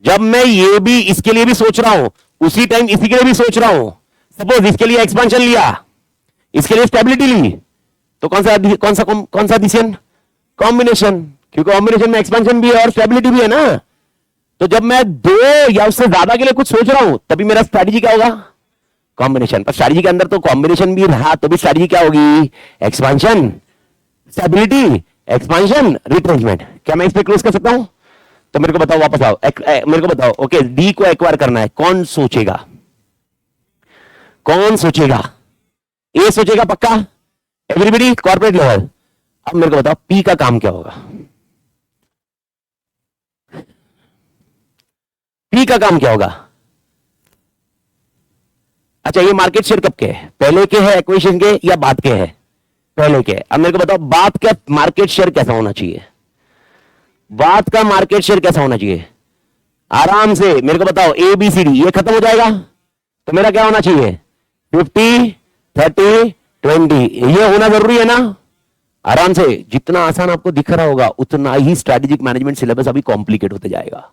जब मैं ये भी इसके लिए भी सोच रहा हूं, उसी टाइम इसी के लिए भी सोच रहा हूं। सपोज इसके लिए एक्सपेंशन लिया, इसके लिए स्टेबिलिटी ली, तो कौन सा डिसीजन? कॉम्बिनेशन। क्योंकि कॉम्बिनेशन में एक्सपेंशन भी है और स्टेबिलिटी भी है ना। तो जब मैं 2 या उससे ज्यादा के लिए कुछ सोच रहा हूं, तभी मेरा स्ट्रैटेजी क्या होगा? कॉम्बिनेशन। पर स्ट्रैटेजी के अंदर तो कॉम्बिनेशन भी रहा, तो भी स्ट्रैटेजी क्या होगी? Expansion, stability, expansion, retracement. क्या मैं इस पे क्लोज कर सकता हूं? तो मेरे को बताओ, वापस आओ, मेरे को बताओ, ओके डी को एक्वायर करना है, कौन सोचेगा? कौन सोचेगा? ए सोचेगा पक्का, एवरीबडी कॉर्पोरेट लेवल। अब मेरे को बताओ पी का काम क्या होगा? पी का काम क्या होगा? अच्छा, ये मार्केट शेयर कब के है? पहले के है एक्विजिशन के या बाद के है? पहले के। अब मेरे को बताओ बाद का मार्केट शेयर कैसा होना चाहिए? बाद का मार्केट शेयर कैसा होना चाहिए? आराम से मेरे को बताओ, ए बी सी डी ये खत्म हो जाएगा, तो मेरा क्या होना चाहिए? 50, 30, 20। ये होना जरूरी है ना? आराम से। जितना आसान आपको दिख रहा होगा उतना ही स्ट्रैटेजिक मैनेजमेंट सिलेबस अभी कॉम्प्लिकेट होते जाएगा।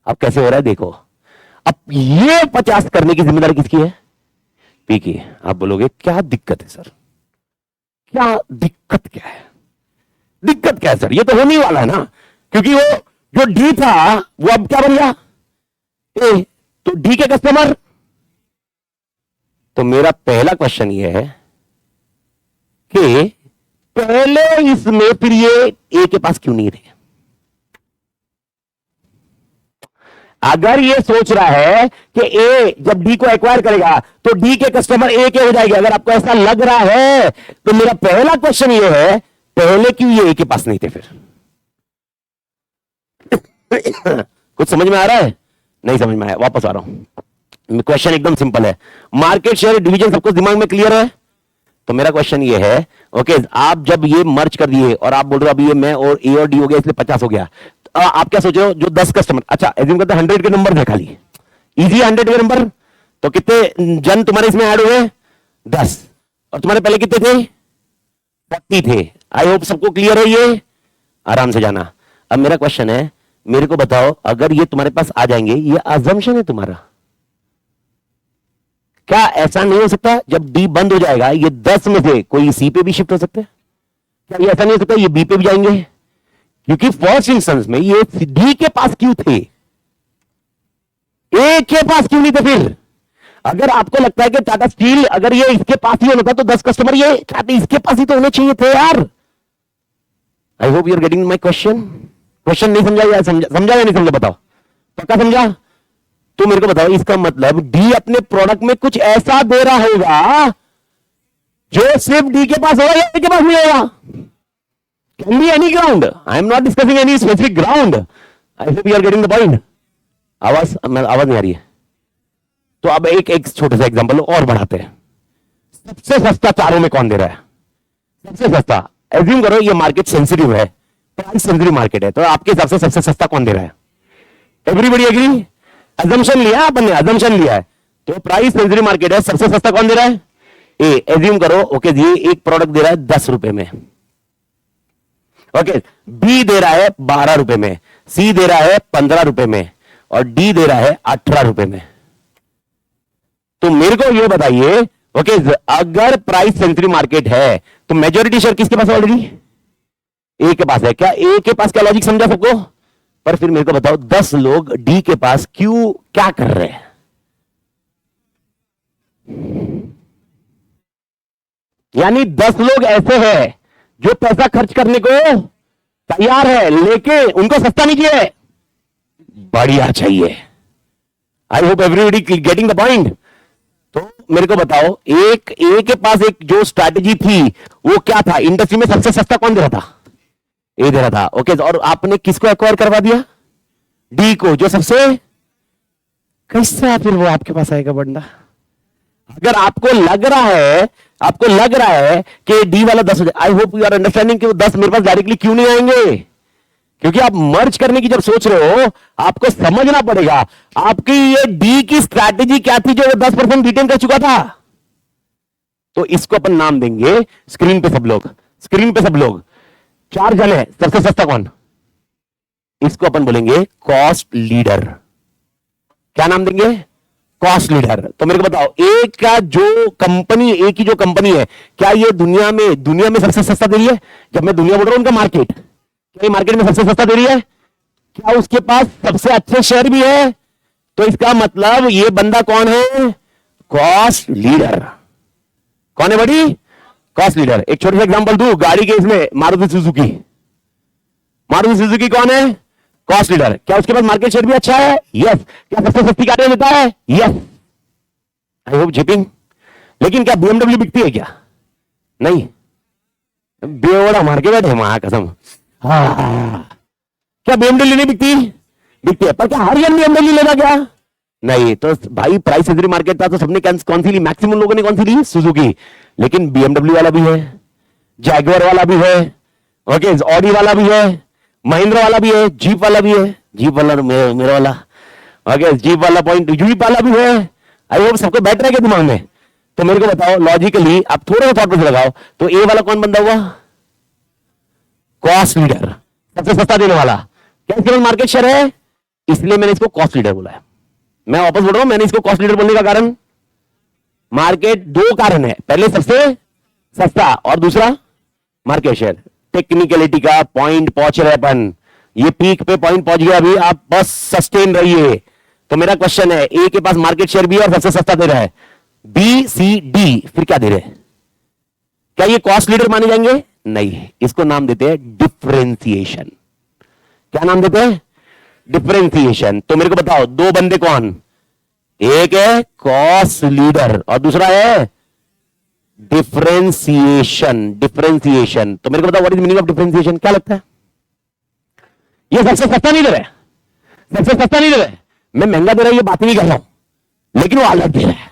अब कैसे हो रहा है देखो। अब ये 50 करने की जिम्मेदारी किसकी है? पी की। आप बोलोगे क्या दिक्कत है सर? क्या दिक्कत क्या है? दिक्कत क्या है सर? ये तो होने वाला है ना, क्योंकि वो जो डी था वो अब क्या बन गया? ए। तो डी के कस्टमर। तो मेरा पहला क्वेश्चन ये है कि पहले इसमें फिर ये ए के पास क्यों नहीं रहे? अगर ये सोच रहा है कि ए जब डी को एक्वायर करेगा तो डी के कस्टमर ए के हो जाएंगे, अगर आपको ऐसा लग रहा है तो मेरा पहला क्वेश्चन ये है, पहले क्यों ये ए के पास नहीं थे फिर? कुछ समझ में आ रहा है? नहीं समझ में आया, वापस आ रहा हूं। क्वेश्चन एकदम सिंपल है। मार्केट शेयर डिवीजन सबको दिमाग में क्लियर है? तो मेरा क्वेश्चन ये है, ओके आप जब ये मर्ज कर दिए और आप बोल रहे हो अभी ये मैं और ए और डी हो गया इसलिए 50 हो गया, आप क्या सोच रहे हो? जो 10 कस्टमर, अच्छा एज्यूम करते हैं 100 के नंबर है, खाली इजी 100 के नंबर, तो कितने जन तुम्हारे इसमें ऐड हुए? 10। और तुम्हारे पहले कितने थे? 40 थे। आई होप सबको क्लियर है ये? आराम से जाना। अब मेरा क्वेश्चन है, मेरे को बताओ अगर ये तुम्हारे पास आ जाएंगे, ये अजम्पशन है तुम्हारा, क्या ऐसा नहीं हो सकता जब डी बंद हो जाएगा ये 10 में से कोई सी पे भी शिफ्ट हो सकते हैं? क्या ये ऐसा नहीं हो सकता ये बी पे भी जाएंगे? क्योंकि फर्स्ट इंस्टेंस में ये डी के पास क्यों थे? ए के पास क्यों नहीं थे फिर? अगर आपको लगता है कि टाटा स्टील अगर ये इसके पास ही होना था तो 10 कस्टमर ये इसके पास ही तो होने चाहिए थे यार। I hope you are getting my question. Question नहीं समझा या समझा या नहीं समझा बताओ? पक्का समझा? तो मेरे को बताओ, इसका मतलब डी अपने प्रोडक्ट में कुछ ऐसा दे रहा होगा जो सिर्फ डी के पास होगा या ए के पास नहीं होगा। Can be any ground, I am not discussing any specific ground. I hope you are getting the point. आवाज नहीं आ रही है तो अब एक छोटा सा एग्जांपल और बढ़ाते हैं। सबसे सस्ता चारों में कौन दे रहा है? सबसे सस्ता, एज्यूम करो ये मार्केट सेंसिटिव है, प्राइस सेंसिटिव मार्केट है, तो आपके हिसाब से सबसे सस्ता कौन दे रहा है? Everybody agree? अजम्पशन लिया अपन ने, अजम्पशन लिया है तो प्राइस सेंसिटिव मार्केट है, सबसे सस्ता कौन दे रहा है? ए। एज्यूम करो ओके जी, एक प्रोडक्ट दे रहा है 10 रुपए में, ओके। बी दे रहा है 12 रुपए में, सी दे रहा है 15 रुपए में और डी दे रहा है 18 रुपए में। तो मेरे को ये बताइए ओके, अगर प्राइस सेंसिटिव मार्केट है तो मेजॉरिटी शेयर किसके पास ऑलरेडी? ए के पास है। क्या ए के पास? क्या लॉजिक समझा सबको? पर फिर मेरे को बताओ 10 लोग डी के पास क्यों, क्या कर रहे हैं? यानी 10 लोग ऐसे हैं जो पैसा खर्च करने को तैयार है, लेकिन उनको सस्ता नहीं चाहिए, बढ़िया चाहिए। I hope everybody getting the point. तो मेरे को बताओ, एक ए के पास एक जो स्ट्रैटेजी थी वो क्या था? इंडस्ट्री में सबसे सस्ता कौन दे रहा था? ए दे रहा था, ओके। और आपने किसको एक्वायर करवा दिया? डी को, जो सबसे, कैसे फिर वो आपके पास आएगा बंदा? अगर आपको लग रहा है कि डी वाला 10 हो जाए, I hope you are understanding कि वो 10 मेरे पास डायरेक्टली क्यों नहीं आएंगे? क्योंकि आप मर्ज करने की जब सोच रहे हो आपको समझना पड़ेगा आपकी ये डी की स्ट्रैटेजी क्या थी जो 10% रिटेन कर चुका था। तो इसको अपन नाम देंगे, स्क्रीन पे सब लोग 4 जन है, सबसे सस्ता कौन? इसको अपन बोलेंगे कॉस्ट लीडर। क्या नाम देंगे? Cost leader. तो मेरे को बताओ, ए की जो कंपनी है, क्या ये दुनिया में सबसे सस्ता दे रही है? जब मैं दुनिया बोल रहा हूं उनका मार्केट, क्या मार्केट में सबसे सस्ता दे रही है? क्या उसके पास सबसे अच्छे शेयर भी है? तो इसका मतलब ये बंदा कौन है? Cost leader. कौन है बड़ी? Cost leader. एक छोटा सा एग्जांपल दूं गाड़ी के, इसमें मारुति सुजुकी कौन है? Cost leader. क्या उसके पास मार्केट शेयर भी अच्छा है? यस। क्या सबसे सस्ती गाड़ी देता है? यस। I hope zipping. लेकिन क्या बीएमडब्ल्यू बिकती है क्या? नहीं, बेवड़ा मार के बैठे मां कसम। क्या बीएमडब्ल्यू नहीं बिकती है? पर क्या हर जन बीएमडब्ल्यू लेगा क्या? नहीं। तो भाई प्राइस सेंसिटिव मार्केट था तो सबने कौन सी ली? मैक्सिमम लोगों ने कौन सी ली? सुजुकी। लेकिन बीएमडब्ल्यू वाला भी है, जैगुआर वाला भी है, ओके, ऑडी वाला भी है, महिंद्रा वाला भी है, जीप वाला भी है, जीप वाला मेरा वाला, ओके, जीप वाला पॉइंट, जीप वाला भी है। आई होप सबको बैठ रहा है दिमाग में। तो मेरे को बताओ लॉजिकली, आप थोड़ा सा थॉट प्रोसेस लगाओ, तो ए वाला कौन बंदा हुआ? कॉस्ट लीडर, सबसे सस्ता देने वाला। क्या इसके पास मार्केट शेयर है? इसलिए मैंने इसको कॉस्ट लीडर बोला है। मैं वापस बोल रहा हूं, मैंने इसको कॉस्ट लीडर बोलने का कारण, मार्केट, 2 कारण है। पहले सबसे सस्ता और दूसरा मार्केट शेयर। टेक्निकलिटी का पॉइंट पहुंच रहे अपन, ये पीक पे पॉइंट पहुंच गया, अभी आप बस सस्टेन रहिए। तो मेरा क्वेश्चन है, ए के पास मार्केट शेयर भी है और सबसे सस्ता दे रहा है, बी सी डी फिर क्या दे रहे हैं? क्या ये कॉस्ट लीडर माने जाएंगे? नहीं। इसको नाम देते हैं डिफरेंशिएशन। क्या नाम देते हैं? डिफरेंशिएशन। तो मेरे को बताओ 2 बंदे कौन? एक है कॉस्ट लीडर और दूसरा है डिफरेंशिएशन। तो मेरे को बताओ what is meaning of differentiation? क्या लगता है? ये सबसे सस्ता नहीं दे रहे, मैं महंगा दे रहा हूं ये बात नहीं कर रहा हूं, लेकिन वो अलग दे रहा है।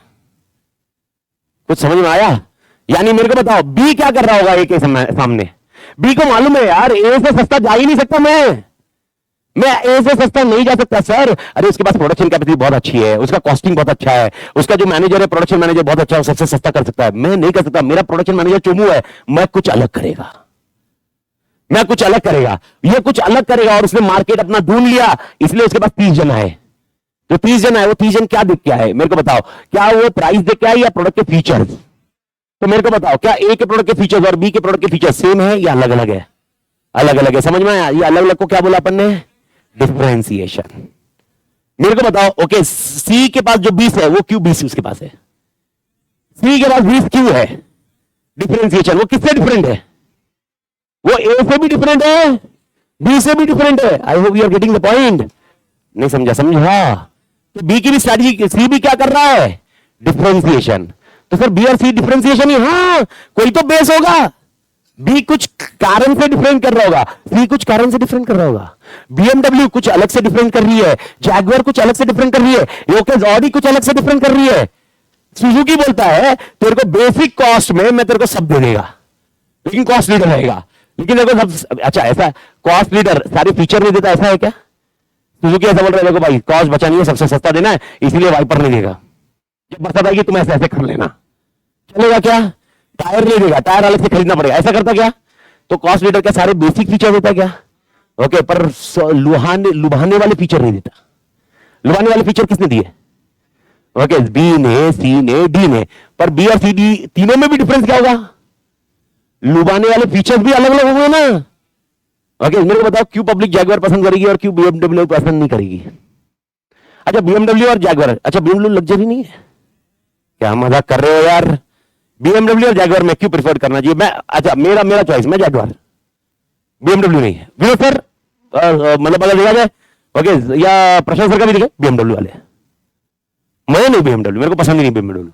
कुछ समझ में आया? यानी मेरे को बताओ बी क्या कर रहा होगा ए के सामने? बी को मालूम है यार ए से सस्ता जा ही नहीं सकता, मैं ए से सस्ता नहीं जा सकता सर। अरे उसके पास प्रोडक्शन कैपेसिटी बहुत अच्छी है, उसका कॉस्टिंग बहुत अच्छा है, उसका जो मैनेजर है प्रोडक्शन मैनेजर बहुत अच्छा है, वो सबसे सस्ता कर सकता है। मैं नहीं कर सकता, मेरा प्रोडक्शन मैनेजर चुमू है, मैं कुछ अलग करेगा, ये कुछ अलग करेगा और उसने मार्केट अपना ढूंढ लिया, इसलिए उसके पास 30 जन आए। जो 30 जन आए वो 30 जन क्या देख के आए? मेरे को बताओ, क्या वो प्राइस देख के आए या प्रोडक्ट के फीचर्स? तो मेरे को बताओ क्या ए के प्रोडक्ट के फीचर्स और बी के प्रोडक्ट के फीचर्स सेम है या अलग अलग है? अलग अलग है। समझ में आया? ये अलग अलग को क्या बोला अपन ने? डिफरेंशिएशन। मेरे को बताओ, ओके, सी के पास जो 20 है वो क्यों 20 उसके पास है? सी के पास 20 क्यों है? डिफरेंशिएशन वो किससे डिफरेंट है? वो ए से भी डिफरेंट है, बी से भी डिफरेंट है। I hope you are getting the point. नहीं समझा? समझा? तो बी की भी स्ट्रैटेजी, सी भी क्या कर रहा है? डिफरेंशिएशन। तो सर बी और सी डिफरेंशिएशन ही, हाँ कोई तो बेस होगा। बी कुछ कारण से डिफरेंट कर रहा होगा, सी कुछ कारण से डिफरेंट कर रहा होगा। बीएमडब्ल्यू कुछ अलग से डिफरेंट कर रही है, जैगुआर कुछ अलग से डिफरेंट कर रही है, योकेज ऑडी कुछ अलग से डिफरेंट कर रही है। सुजुकी बोलता है तेरे को बेसिक कॉस्ट में मैं तेरे को सब दे देगा, लेकिन कॉस्ट लीडर रहेगा। लेकिन देखो सब अच्छा, ऐसा कॉस्ट लीडर सारे फीचर नहीं देता, ऐसा है क्या? सुजुकी ऐसा बोल रहा है, देखो भाई कॉस्ट बचानी है, सबसे सस्ता देना है, इसलिए वाइपर नहीं देगा। जब बता कि तुम ऐसे ऐसे कर लेना, चलेगा क्या? टायर नहीं देगा, टायर अलग से खरीदना पड़ेगा, ऐसा करता क्या? तो कॉस्ट लीडर क्या सारे बेसिक फीचर देता क्या? ओके, पर लुभाने वाले फीचर नहीं देता। लुभाने वाले फीचर किसने दिए? ओके, बी ने, सी ने, डी ने। पर बी और सी डी तीनों में भी डिफरेंस क्या होगा? लुभाने वाले फीचर्स भी अलग अलग होंगे ना। ओके, मेरे को बताओ क्यों पब्लिक जैगुआर पसंद करेगी और क्यों बीएमडब्ल्यू पसंद नहीं करेगी? अच्छा बीएमडब्ल्यू और जैगुआर, अच्छा बीएमडब्ल्यू लग्जरी नहीं है क्या? मजाक कर रहे हो यार। बीएमडब्ल्यू और जैगुआर में क्यों प्रिफर करना चाहिए? मैं, अच्छा मेरा चॉइस, मैं जैगुआर, बीएमडब्ल्यू नहीं है। विनोद सर, मतलब अगर देखा जाए, ओके, या प्रशांत सर का भी देखे बीएमडब्ल्यू वाले, मैं नहीं बीएमडब्ल्यू, मेरे को पसंद ही नहीं बीएमडब्ल्यू।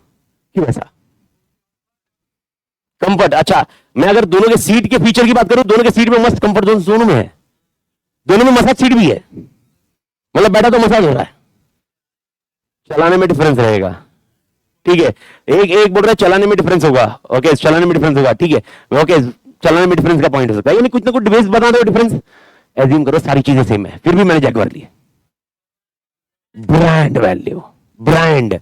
क्यों ऐसा? कंफर्ट। अच्छा मैं अगर दोनों के सीट के फीचर की बात करूं, दोनों के सीट में मस्त कंफर्ट दोनों में है, दोनों में मसाज सीट भी है, मतलब बैठा तो मसाज हो रहा है। चलाने में डिफरेंस रहेगा, ठीक है। एक बोल रहा है चलाने में डिफरेंस होगा, ओके, चलाने में डिफरेंस होगा, ठीक है, ओके, चलाने में डिफरेंस का पॉइंट हो सकता है, यानी कुछ ना कुछ डिफरेंस बता दो। डिफरेंस एज्यूम करो सारी चीजें सेम है, फिर भी मैंने जैगुआर ली। Brand value, brand,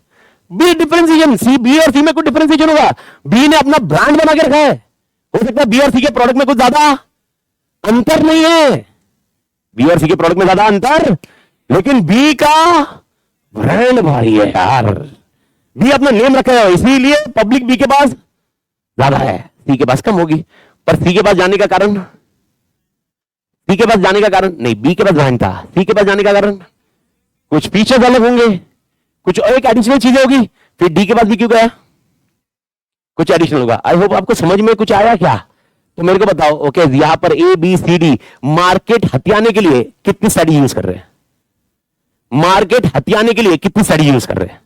B differentiation, C, B और सी में कुछ डिफरेंशिएशन होगा। बी ने अपना ब्रांड बना के रखा है, हो सकता है बी और सी के प्रोडक्ट में कुछ ज्यादा अंतर नहीं है, बी और सी के प्रोडक्ट में ज्यादा अंतर, लेकिन बी का ब्रांड भारी है यार। बी अपना नेम रखा है, इसीलिए पब्लिक बी के पास ज्यादा है, सी के पास कम होगी। पर सी के पास जाने का कारण, सी के पास जाने का कारण नहीं, बी के पास ब्रांड था, सी के पास जाने का कारण कुछ फीचर्स अलग होंगे, कुछ और एक एडिशनल चीजें होगी। फिर डी के पास भी क्यों गया? कुछ एडिशनल होगा। आई होप आपको समझ में कुछ आया क्या? तो मेरे को बताओ, ओके, यहां पर A B C D market हथियाने के लिए कितनी स्टडी यूज कर रहे हैं? मार्केट हथियाने के लिए कितनी स्टडी यूज कर रहे हैं?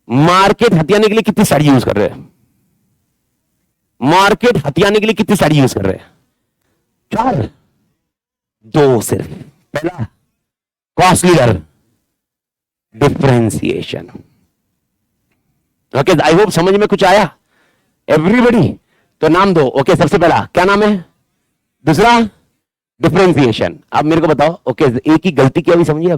मार्केट हथियाने के लिए कितनी स्टडी यूज कर रहे हैं? मार्केट हथियाने के लिए कितनी स्टडी यूज कर रहे हैं? 4, 2 सिर्फ। पहला cost leader, differentiation. Okay, I hope समझ में कुछ आया एवरीबॉडी। तो नाम दो, ओके, सबसे पहला क्या नाम है? दूसरा डिफरेंशिएशन। अब मेरे को बताओ, ओके, एक ही गलती क्या हुई समझिए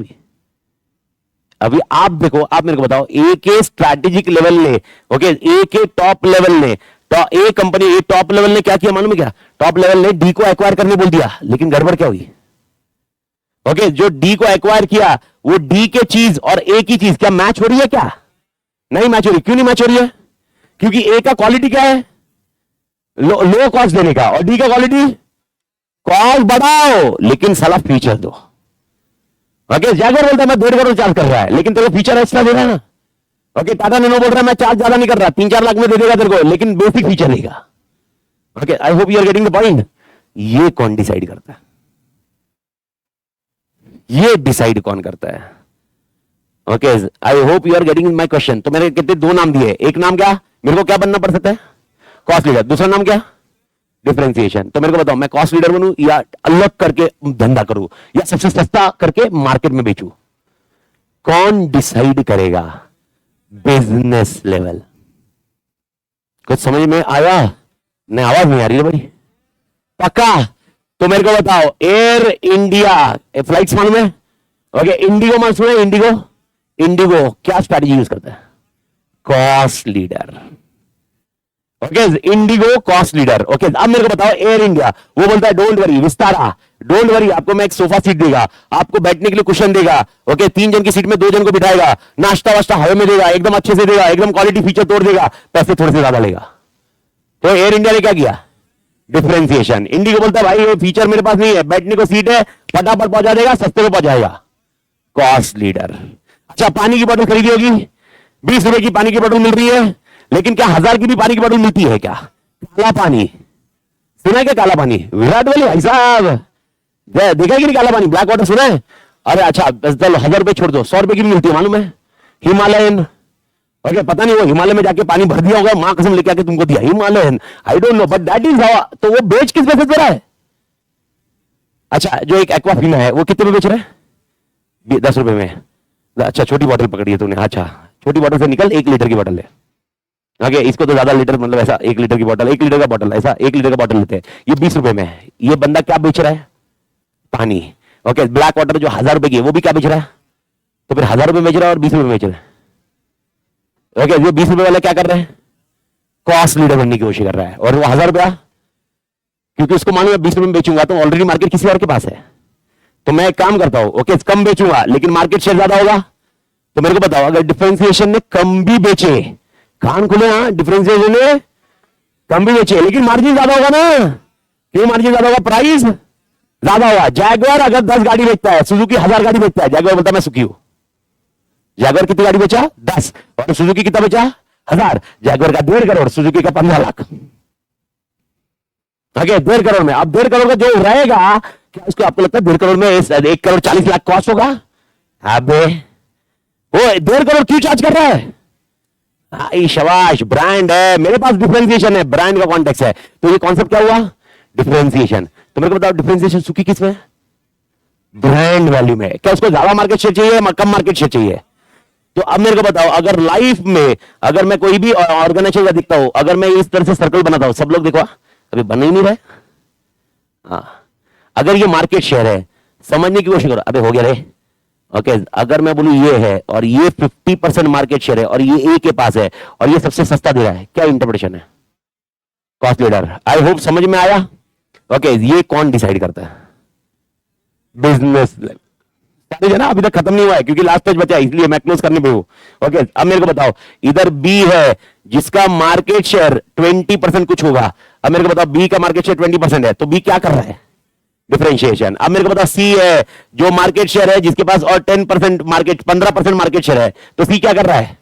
अभी आप देखो, आप मेरे को बताओ, ए के स्ट्रैटेजिक लेवल ने, ओके, ए के टॉप लेवल ने, तो ए कंपनी, ए टॉप लेवल ने क्या किया मालूम है क्या? टॉप लेवल ने डी को एक्वायर करने बोल दिया, लेकिन गड़बड़ क्या हुई? ओके, जो डी को एक्वायर किया वो डी के चीज और ए की चीज क्या मैच हो रही है? क्या नहीं मैच हो रही? क्यों नहीं मैच हो रही है? क्योंकि ए का क्वालिटी क्या है? लो कॉस्ट देने का, और डी का क्वालिटी कॉस्ट बढ़ाओ लेकिन साला फीचर दो। ओके, जैगुआर बोलता है मैं 1.5 करोड़ चार्ज कर रहा है, लेकिन तेरे को फीचर एक्स्ट्रा दे रहा है ना। ओके, टाटा नैनो बोल रहा है मैं चार्ज ज्यादा नहीं कर रहा, 3-4 लाख में दे देगा तेरे को, लेकिन बेसिक फीचर देगा। Okay, I hope you are getting the point. ये कौन डिसाइड करता है? ये डिसाइड कौन करता है? Okay, I hope you are getting my question. तो मैंने कितने 2 नाम दिए, एक नाम क्या, मेरे को क्या बनना पड़ सकता है? Cost leader. दूसरा नाम क्या? डिफरेंशिएशन। तो मेरे को बताओ, मैं कॉस्ट लीडर बनूं या अलग करके धंधा करूं या सबसे सस्ता करके मार्केट में बेचूं? कौन डिसाइड करेगा? Business level. कुछ समझ में आया? नहीं, आवाज नहीं आ रही है भाई, पक्का? तो मेरे को बताओ, एयर इंडिया फ्लाइट्स मालूम है? ओके, इंडिगो मालूम सुना है? इंडिगो, इंडिगो क्या स्ट्रैटेजी यूज करता है? Cost leader. Okay, Indigo cost leader. Okay, अब मेरे को बताओ एयर इंडिया, वो बोलता है don't worry, Vistara, don't worry, आपको मैं एक सोफा सीट देगा, आपको बैठने के लिए कुशन देगा। ओके, 3 जन की सीट में 2 जन को बिठाएगा, नाश्ता वाश्ता हवा में देगा, एकदम अच्छे से देगा, एकदम क्वालिटी फीचर तोड़ देगा, पैसे थोड़े से ज्यादा लेगा। तो एयर इंडिया ने क्या किया? डिफरेंशिएशन। इंडिगो बोलता है भाई ये फीचर मेरे पास नहीं है, बैठने को सीट है, फटाफट पहुंचा देगा, सस्ते में पहुंचाएगा, कॉस्ट लीडर। अच्छा, पानी की बोतल खरीदी होगी, 20 रुपए की पानी की बोतल मिल रही है, लेकिन क्या 1000 की भी पानी की बोतल मिलती है क्या? काला पानी सुना है क्या? काला पानी, विराट कोहली भाई साहब देखा कि नहीं काला पानी, ब्लैक वाटर सुना है? अरे अच्छा, 1000 रुपए छोड़ दो, 100 रुपए की भी मिलती है मालूम है, हिमालयन। ओके, पता नहीं वो हिमालय में जाके पानी भर दिया होगा, मां कसम लेके आके तुमको दिया Himalayan, I don't know, but that is how. तो वो बेच किस पैसे दे रहा है? अच्छा, जो एक एक्वाफिना है वो कितने में बेच रहा है? 10 रुपए में। अच्छा, छोटी बोतल पकड़ी है तूने, अच्छा छोटी बोतल से निकल, 1 लीटर की बोतल है। ओके, इसको तो ज्यादा लीटर, मतलब ऐसा 1 लीटर की बोतल, 1 लीटर का बोतल, ऐसा 1 लीटर का बोतल लेते हैं, ये 20 रुपए में है। ये बंदा क्या बेच रहा है? पानी। ओके, ब्लैक वाटर जो 1000 रुपए की है वो भी क्या बेच रहा है? तो फिर 1000 रुपए बेच रहा है और 20 रुपए बेच रहा है। ओके, ये 20 रुपए वाला क्या कर रहा है? कॉस्ट लीडर बनने की कोशिश कर रहा है, और वो 1000 रुपया, क्योंकि उसको मालूम है 20 रुपए में बेचूंगा तो ऑलरेडी मार्केट किसी और के पास है, तो मैं एक काम करता हूं, ओके कम बेचूंगा लेकिन मार्केट शेयर ज्यादा होगा। तो मेरे को बताओ, अगर डिफरेंशिएशन ने कम भी बेचे, कान खुले, हाँ, डिफरेंशिएशन ने कम भी बेचे लेकिन मार्जिन ज्यादा होगा ना, क्यों मार्जिन ज्यादा होगा? प्राइस ज्यादा होगा। जैगवार अगर 10 गाड़ी बेचता है, सुजुकी 1000 गाड़ी बेचता है, जैगवार बोलता है मैं सुखी हूं। जैगवार कितनी गाड़ी बेचा? 10, और सुजुकी कितना बेचा? 1000। जैगवार का 1.5 करोड़, सुजुकी का 15 लाख। ओके, 1.5 करोड़ में, अब 1.5 करोड़ का जो रहेगा, क्या उसको आपको लगता है 1.5 करोड़ में 1 करोड़ 40 लाख कॉस्ट होगा? अबे वो 1.5 करोड़ क्यों चार्ज कर रहा है? आई शबाश, ब्रांड है, मेरे पास डिफरेंशिएशन है, ब्रांड का कॉन्टेक्स्ट है, तो ये कॉन्सेप्ट क्या हुआ? डिफरेंशिएशन। तो मेरे को बताओ, डिफरेंशिएशन सुखी किस में? ब्रांड वैल्यू में। क्या उसको ज्यादा मार्केट शेयर चाहिए या कम मार्केट शेयर चाहिए? तो अब मेरे को बताओ, अगर लाइफ में अगर मैं कोई भी ऑर्गेनाइजेशन का दिखता हूं, अगर मैं इस तरह से सर्कल बनाता हूं, सब लोग देखो अभी बन ही नहीं रहे, हाँ, अगर ये मार्केट शेयर है, समझने की कोशिश करो, अबे हो गया रे। ओके, अगर मैं बोलूं ये है और ये 50% मार्केट शेयर है और ये ए के पास है और ये सबसे सस्ता दे रहा है, क्या इंटरप्रिटेशन है? Cost leader. आई होप समझ में आया। ओके, ये कौन डिसाइड करता है? बिजनेस है ना, अभी तक खत्म नहीं हुआ है क्योंकि लास्ट पेज बचा है, इसलिए मैं क्लोज करने पे हूं। ओके, अब मेरे को बताओ, इधर बी है जिसका मार्केट शेयर 20% कुछ होगा, अब मेरे को बताओ बी का मार्केट शेयर 20% है, तो बी क्या कर रहा है? डिफरेंशिएशन। अब मेरे को पता सी है जो मार्केट शेयर है जिसके पास और 10% मार्केट 15% मार्केट शेयर है, तो सी क्या कर रहा है?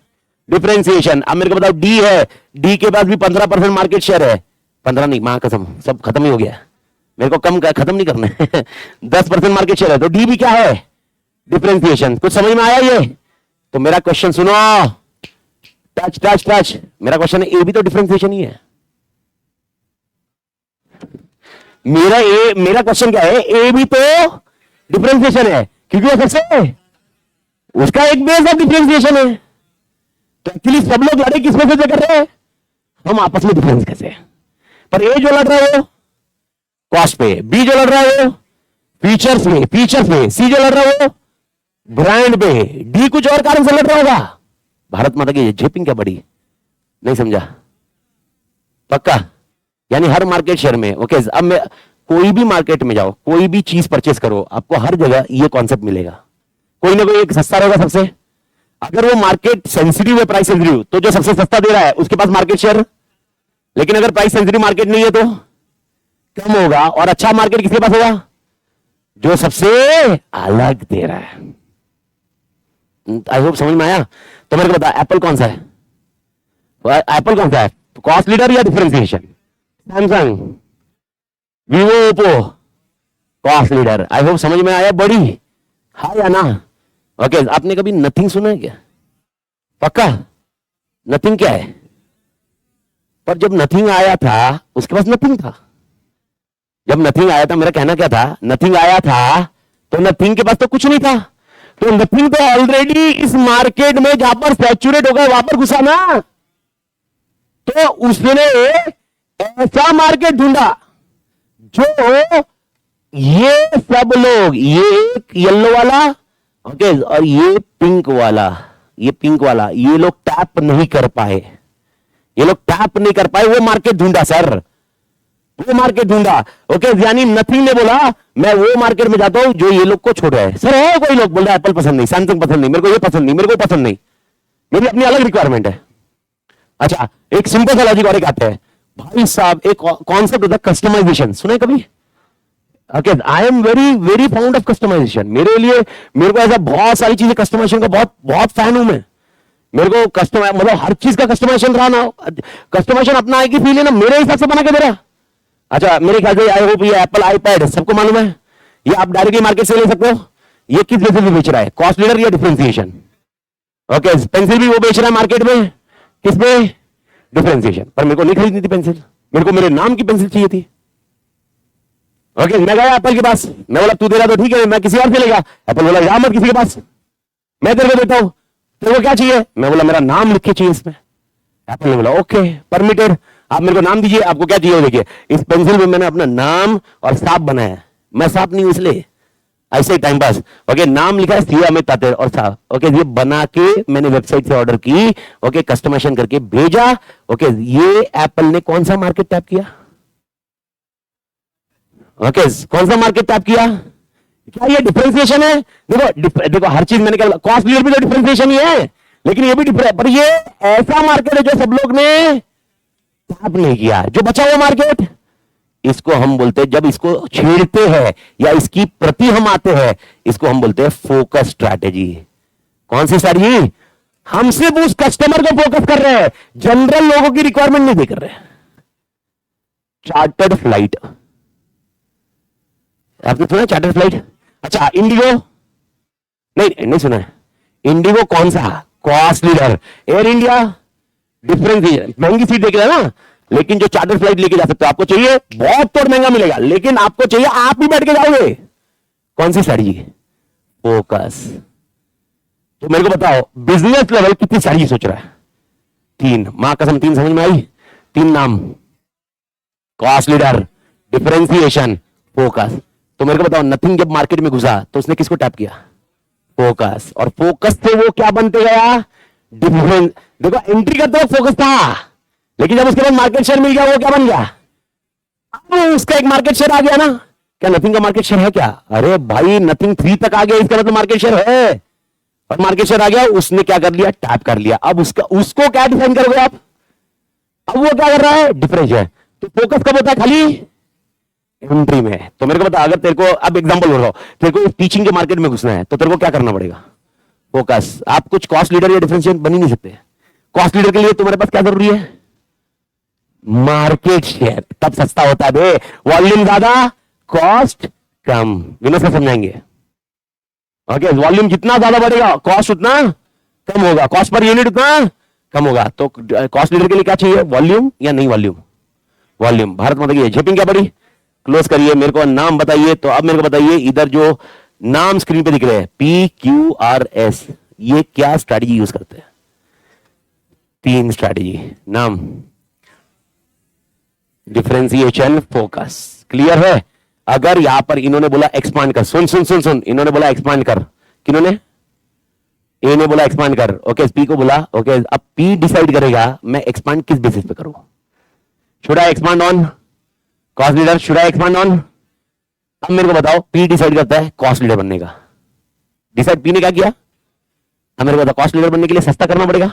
डिफरेंशिएशन। अब मेरे को बताओ डी है, डी के पास भी 15% मार्केट शेयर है, 15 नहीं, मां कसम सब खत्म ही हो गया, मेरे को कम खत्म नहीं करना है 10% मार्केट शेयर है, तो डी भी क्या है? डिफरेंशिएशन। कुछ समझ में आया ये? तो मेरा क्वेश्चन सुनो, टच टच टच, मेरा क्वेश्चन है ए भी तो डिफरेंशिएशन ही है। मेरा क्वेश्चन क्या है? ए भी तो डिफरेंशिएशन है क्योंकि वो सबसे उसका एक बेस ऑफ डिफरेंशिएशन है। तो एक्चुअली सब लोग लड़े किस में से कर रहे हैं? हम आपस में डिफरेंस कैसे? पर ए जो लड़ रहा है वो कॉस्ट पे, बी जो लड़ रहा है वो फीचर्स पे, सी जो लड़ रहा है वो ब्रांड पे, डी कुछ और कारण से लड़ रहा होगा। भारत माता की जेपिंग क्या बड़ी, नहीं समझा? पक्का? यानी हर मार्केट शेयर में, ओके, अब मैं कोई भी मार्केट में जाओ, कोई भी चीज परचेस करो, आपको हर जगह ये कॉन्सेप्ट मिलेगा, कोई ना कोई एक सस्ता रहेगा सबसे। अगर वो मार्केट सेंसिटिव है, प्राइस सेंसिटिव, तो जो सबसे सस्ता दे रहा है उसके पास मार्केट शेयर, लेकिन अगर प्राइस सेंसिटिव मार्केट नहीं है तो कम होगा, और अच्छा मार्केट किसके पास होगा? जो सबसे अलग दे रहा है। आई होप समझ में आया। तो मेरे को बता, एप्पल कौन सा है? एप्पल कौन सा है? कॉस्ट लीडर या differentiation? Samsung, Vivo, Oppo, cost leader. I hope समझ में आया। बड़ी हाँ या ना? ओके, आपने कभी नथिंग सुना है क्या? पक्का? नथिंग क्या है? पर जब नथिंग आया था उसके पास नथिंग था। जब नथिंग आया था, मेरा कहना क्या था, नथिंग आया था तो नथिंग के पास तो कुछ नहीं था, तो नथिंग तो ऑलरेडी इस मार्केट में जहां पर सैचुरेट हो गया वहां पर घुसा ना, तो उसने ऐसा मार्केट ढूंढा जो ये सब लोग, ये एक येलो वाला, ओके, और ये पिंक वाला, ये लोग टैप नहीं कर पाए, वो मार्केट ढूंढा सर, वो मार्केट ढूंढा। ओके, यानी नथिंग ने बोला मैं वो मार्केट में जाता हूं जो ये लोग को छोड़ रहा है। सर है कोई लोग बोल रहा है एप्पल पसंद नहीं, सैमसंग पसंद नहीं, मेरे को ये पसंद नहीं, मेरे को पसंद नहीं, मेरी अपनी अलग रिक्वायरमेंट है। अच्छा, एक सिंपल सा लॉजिक और एक आते हैं भाई साहब, एक कॉन्सेप्ट होता है कस्टमाइजेशन, सुना है कभी? Okay, I am very very found of customization. मेरे लिए, मेरे को ऐसा बहुत सारी चीजें कस्टमाइजेशन का बहुत बहुत फैन हूं मैं। मेरे को कस्टमाइज मतलब हर चीज का कस्टमाइजेशन रहा ना, कस्टमाइजेशन अपना आएगी फील है ना, मेरे हिसाब से बना के दे रहा। अच्छा, मेरे ख्याल से आई होप ये एप्पल आईपैड सबको मालूम है, ये आप डायरेक्टली मार्केट से ले सकते हो। ये किस बेसिस पे बेच रहा है, कॉस्ट लीडर या डिफरेंशिएशन? ओके, पेंसिल भी वो बेच रहा है मार्केट में, किस पे? डिफरेंशिएशन। पर मेरे को नहीं खरीदनी थी पेंसिल, मेरे को मेरे नाम की पेंसिल चाहिए थी। ओके, मैं गया एप्पल के पास, मैं बोला तू दे रहा तो ठीक है, मैं किसी और से लेगा। एप्पल बोला जा मत किसी के पास, मैं तेरे को देता हूं। तेरे को क्या चाहिए? मैं बोला मेरा नाम लिख के चाहिए इसमें। एप्पल ने बोला ओके परमिटेड, आप मेरे को नाम दीजिए, आपको क्या चाहिए। देखिए इस पेंसिल में मैंने अपना नाम और सांप बनाया है, मैं सांप नहीं हूं इसलिए, ऐसे ही टाइम पास। ओके, नाम लिखा है सिया अमित तातेर और सांप। ओके, ये बना के मैंने वेबसाइट से ऑर्डर की, ओके कस्टमाइजेशन करके भेजा। ओके, ये एप्पल ने कौन सा मार्केट टैप किया? ओके, कौन सा मार्केट टैप किया? क्या ये डिफरेंशिएशन है? देखो देखो हर चीज मैंने क्या, कॉस्ट लीडर भी तो डिफरेंशिएशन ही है, लेकिन ये भी डिफरेंस, पर ये ऐसा मार्केट है जो सब लोग ने टैप नहीं किया, जो बचा हुआ मार्केट, इसको हम बोलते हैं, जब इसको छेड़ते हैं या इसकी प्रति हम आते हैं, इसको हम बोलते हैं फोकस स्ट्रैटेजी। कौन सी स्ट्रैटेजी? हम सिर्फ उस कस्टमर को फोकस कर रहे हैं, जनरल लोगों की रिक्वायरमेंट नहीं देख रहे। चार्टर्ड फ्लाइट, आपने सुना चार्टर्ड फ्लाइट? अच्छा, इंडिगो? नहीं नहीं सुना है। इंडिगो कौन सा? Cost leader. Air India difference, महंगी सीट देख रहे हैं ना, लेकिन जो चार्टर फ्लाइट लेके जा सकते हो, आपको चाहिए बहुत तो महंगा मिलेगा, लेकिन आपको चाहिए आप ही बैठ के जाओगे। कौन सी स्ट्रैटेजी? फोकस। तो मेरे को बताओ बिजनेस लेवल कितनी स्ट्रैटेजी सोच रहा है? 3, मां कसम 3 समझ में आई? 3 नाम, कॉस्ट लीडर, डिफरेंशिएशन, फोकस। तो मेरे को बताओ नथिंग जब मार्केट में घुसा तो उसने किसको टैप किया? फोकस। और फोकस से वो क्या बनते गया? डिफरेंस। देखो एंट्री का तो फोकस था, लेकिन जब उसके बाद मार्केट शेयर मिल गया वो क्या बन गया? अब उसका एक मार्केट शेयर आ गया ना। क्या नथिंग का मार्केट शेयर है क्या? अरे भाई नथिंग 3 तक आ गया, इसका मतलब मार्केट शेयर है। और मार्केट शेयर आ गया, उसने क्या कर लिया? टैप कर लिया। अब उसको क्या डिफाइन करोगे आप? अब वो क्या कर रहा है? डिफरेंस है। तो फोकस कब होता है? खाली एंट्री में। तो मेरे को बता, अगर तेरे को अब एग्जांपल बोल रहा हूं, तेरे को टीचिंग के मार्केट में घुसना है तो तेरे को क्या करना पड़ेगा? फोकस। आप कुछ कॉस्ट लीडर या डिफरेंशिएट बन ही नहीं सकते। कॉस्ट लीडर के लिए तुम्हारे पास क्या जरूरी है? मार्केट शेयर, तब सस्ता होता है बे। वॉल्यूम ज्यादा, कॉस्ट कम। विनोद से समझाएंगे। ओके, वॉल्यूम जितना ज्यादा बढ़ेगा कॉस्ट उतना कम होगा, कॉस्ट पर यूनिट उतना कम होगा। तो कॉस्ट लीडर के लिए क्या चाहिए? वॉल्यूम या नहीं वॉल्यूम? वॉल्यूम। भारत माता की झेपिंग क्या पड़ी? क्लोज करिए, मेरे को नाम बताइए। तो अब मेरे को बताइए, इधर जो नाम स्क्रीन पे दिख रहे हैं PQRS, ये क्या स्ट्रैटेजी यूज करते हैं? 3 स्ट्रैटेजी। नाम, डिफरेंशिएशन, फोकस। क्लियर है? अगर यहां पर इन्होंने बोला एक्सपांड कर, सुन सुन सुन सुन, इन्होंने बोला एक्सपांड कर, किन्होंने? ए ने बोला एक्सपांड कर। ओके, पी को बोला। ओके, अब पी डिसाइड करेगा मैं एक्सपांड किस बेसिस पे करूं। Should I expand on cost leader, should I expand on? अब मेरे को बताओ, पी डिसाइड करता है कॉस्ट लीडर बनने का। डिसाइड पी ने क्या किया? अब मेरे को बताओ, कॉस्ट लीडर बनने के लिए सस्ता करना पड़ेगा।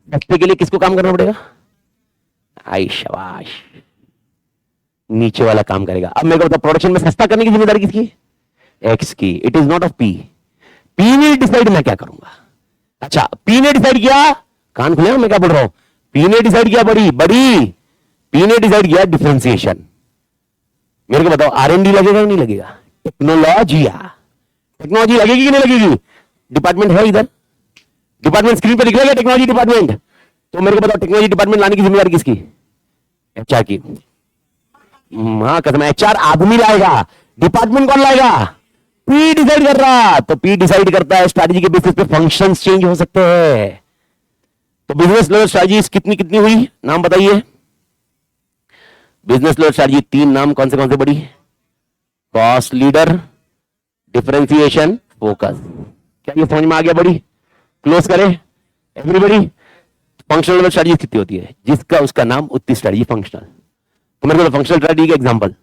सस्ते के लिए किसको काम करना पड़ेगा? आई शाबाश, नीचे वाला काम करेगा। अब मेरे को बताओ, प्रोडक्शन में सस्ता करने की जिम्मेदारी किसकी? एक्स की। It is not of P. P ने डिसाइड मैं क्या करूंगा। अच्छा, पी ने डिसाइड किया, कान खुले, मैं क्या बोल रहा हूं? पी ने डिसाइड किया बड़ी बड़ी, पी ने डिसाइड किया डिफरेंशिएशन। मेरे को बताओ R&D लगेगा या नहीं लगेगा? टेक्नोलॉजी लगेगी कि नहीं लगेगी? डिपार्टमेंट है इधर, डिपार्टमेंट स्क्रीन पर दिख रहा है, टेक्नोलॉजी डिपार्टमेंट। तो मेरे को बताओ, टेक्नोलॉजी डिपार्टमेंट लाने की जिम्मेदारी किसकी? HR की। हाँ कसम, HR आदमी लाएगा, डिपार्टमेंट कौन लाएगा? पी डिसाइड कर रहा। तो पी डिसाइड करता है, स्ट्रैटेजी के बेसिस पे फंक्शंस चेंज हो सकते हैं। तो बिजनेस लेवल स्ट्रैटेजी कितनी कितनी हुई? नाम बताइए। बिजनेस लेवल स्ट्रैटेजी 3 नाम, कौन से बड़ी? Cost leader, differentiation, focus. क्या ये समझ में आ गया बड़ी? क्लोज करें एवरीबॉडी। फंक्शनल लेवल स्ट्रैटेजी कितनी होती है? जिसका उसका नाम उतनी स्ट्रैटेजी फंक्शनल। तो मेरे को फंक्शनल स्ट्रैटेजी के एग्जांपल,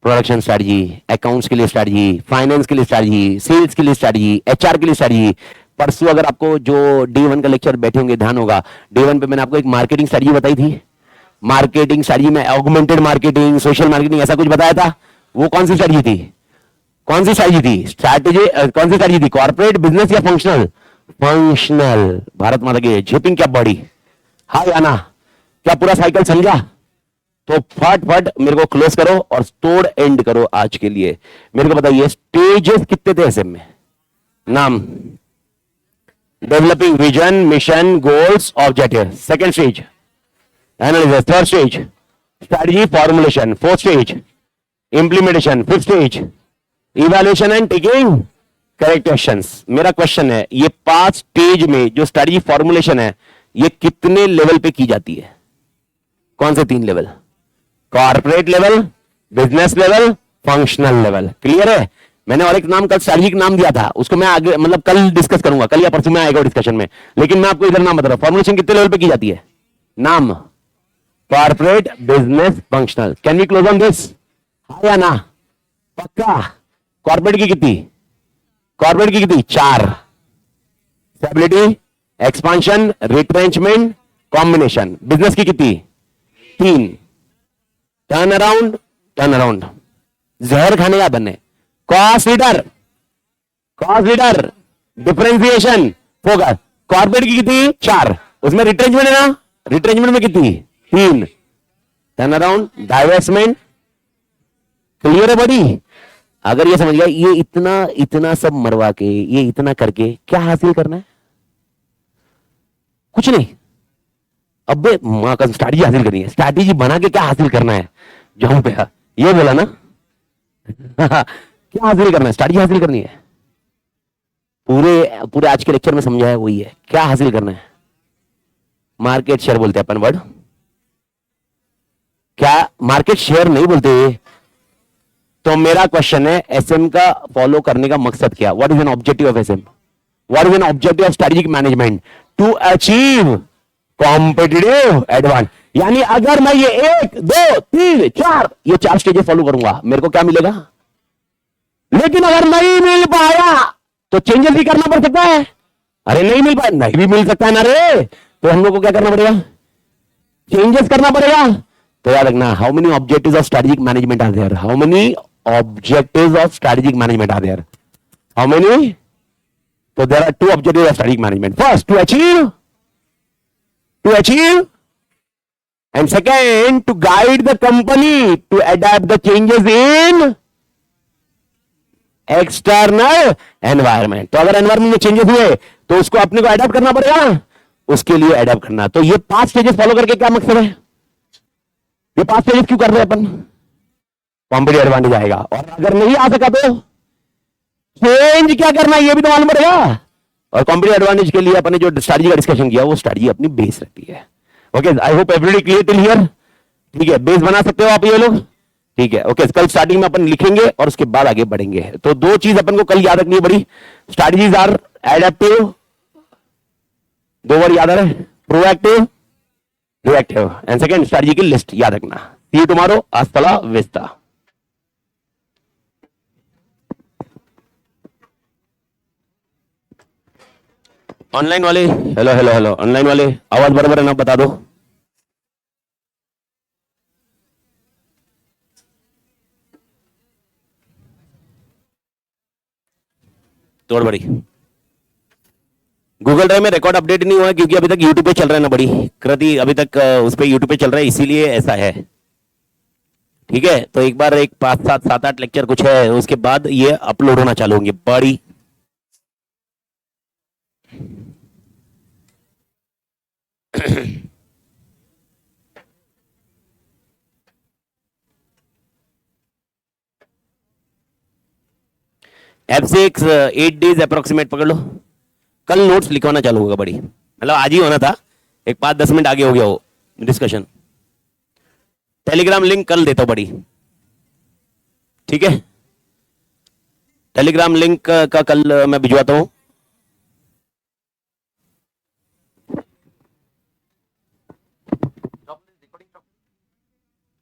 प्रोडक्शन स्ट्रैटेजी, अकाउंट्स के लिए स्ट्रैटेजी, फाइनेंस के लिए स्ट्रैटेजी, सेल्स के लिए स्ट्रैटेजी, HR के लिए स्ट्रैटेजी। परसों अगर आपको जो Day 1 का लेक्चर बैठे होंगे ध्यान होगा, Day 1 पे मैंने आपको एक मार्केटिंग स्ट्रैटेजी बताई थी। मार्केटिंग स्ट्रैटेजी में ऑगमेंटेड मार्केटिंग, सोशल मार्केटिंग, ऐसा कुछ बताया था। वो कौन सी स्ट्रेटजी थी? कौन सी स्ट्रेटजी थी? स्ट्रैटेजी कौन सी स्ट्रेटजी थी? कॉर्पोरेट, बिजनेस या फंक्शनल? फंक्शनल। भारत माता की झेपिंग क्या बॉडी, हाँ या ना? क्या पूरा साइकिल समझा? तो फट फट मेरे को क्लोज करो और तोड़ एंड करो आज के लिए। मेरे को बताइए स्टेजेस कितने थे एसएम में? नाम, developing vision, mission, goals, objective. Second stage analysis, third stage strategy formulation, fourth stage implementation, fifth stage evaluation and taking correct actions. मेरा क्वेश्चन है, ये 5 स्टेज में जो स्ट्रेटजी फॉर्मुलेशन है ये कितने लेवल पे की जाती है? कौन से 3 level? Corporate level, business level, functional level. Clear है? मैंने और एक नाम कल स्ट्रेटजी का नाम दिया था, उसको मैं आगे मतलब कल डिस्कस करूंगा, कल या परसों में आएगा डिस्कशन में, लेकिन मैं आपको इधर नाम बता रहा हूं। फॉर्मुलेशन कितने लेवल पे की जाती है? नाम, corporate, business, functional. Can we close on this? हाँ या ना? पक्का? कॉर्पोरेट की कितनी? कॉर्पोरेट की कितनी? 4। Stability, expansion, retrenchment, combination. Business की कितनी? 3। टर्न अराउंड, टर्न अराउंड, जहर खाने का बनने। Cost leader, cost leader, differentiation, focus. Corporate की कितनी? 4। उसमें रिट्रेंचमेंट है ना? रिट्रेंचमेंट में कितनी? 3। Turn around, divestment. क्लियर है बड़ी? अगर ये समझ गया, ये इतना इतना सब मरवा के, ये इतना करके क्या हासिल करना है? कुछ नहीं। अब मां का स्ट्रैटेजी हासिल करनी है। स्ट्रैटेजी बना के क्या हासिल करना है? जहां पे ये बोला ना क्या हासिल करना है? स्ट्रैटेजी हासिल करनी है। पूरे पूरे आज के लेक्चर में समझाया वही है। क्या हासिल करना है? मार्केट शेयर बोलते हैं अपन वर्ड। क्या मार्केट शेयर नहीं बोलते? तो मेरा क्वेश्चन है, एसएम का फॉलो करने का मकसद क्या? What is an objective of SM? What is an objective of strategic management? To achieve competitive advantage. यानी अगर मैं ये 1 2 3 4 ये 4 स्टेजेस फॉलो करूंगा, मेरे को क्या मिलेगा? लेकिन अगर नहीं मिल पाया तो चेंजेस भी करना पड़ सकता है। अरे नहीं मिल पाया, नहीं भी मिल सकता है ना रे, तो हम लोग को क्या करना पड़ेगा? चेंजेस करना पड़ेगा। तो याद रखना, how many objectives of strategic management are there? How many objectives of strategic management are there? How many? So there are 2 objectives of strategic management. First, to achieve, and second, to guide the company to adapt the changes in external environment. तो अगर environment में changes हुए तो उसको अपने को adapt करना पड़ेगा, उसके लिए adapt करना। तो ये 5 stages follow करके क्या मकसद है? ये 5 stages क्यों कर रहे हैं अपन? कॉम्पिटिटिव एडवांटेज आएगा। और अगर नहीं आ सका तो चेंज क्या करना है ये भी तो मालूम पड़ेगा। और कॉम्पिटिटिव एडवांटेज के लिए अपने जो स्ट्रेटजी का डिस्कशन किया वो स्ट्रेटजी अपनी बेस रहती है। Okay, I hope everybody clear till here. ठीक है, बेस बना सकते हो आप ये लोग। ठीक है, ओके, कल स्टार्टिंग में अपन लिखेंगे और उसके बाद आगे बढ़ेंगे। तो 2 चीज अपन को कल याद रखनी है बड़ी। स्ट्रेटजीज आर एडेप्टिव, 2 वर्ड याद आ रहे, proactive, reactive, and second strategy की लिस्ट याद रखना। सी यू टुमारो, हasta विस्ता। ऑनलाइन वाले हेलो हेलो हेलो, ऑनलाइन वाले आवाज बराबर है ना? बता दो। तोड़ बड़ी। गूगल ड्राइव में रिकॉर्ड अपडेट नहीं हुआ है क्योंकि अभी तक यूट्यूब पे चल रहा है ना बड़ी कृति, अभी तक उस पे यूट्यूब पे चल रहा है, इसीलिए ऐसा है। ठीक है, तो एक बार 5 7 7 8 लेक्चर कुछ है, उसके बाद ये अपलोड होना चालू होंगे बड़ी। F6 8 डेज अप्रोक्सीमेट पकड़ लो। कल नोट्स लिखवाना चालू होगा बड़ी, मतलब आज ही होना था, एक 5-10 मिनट आगे हो गया हो डिस्कशन। टेलीग्राम लिंक कल देता हूं बड़ी, ठीक है? टेलीग्राम लिंक का कल मैं भिजवाता हूं।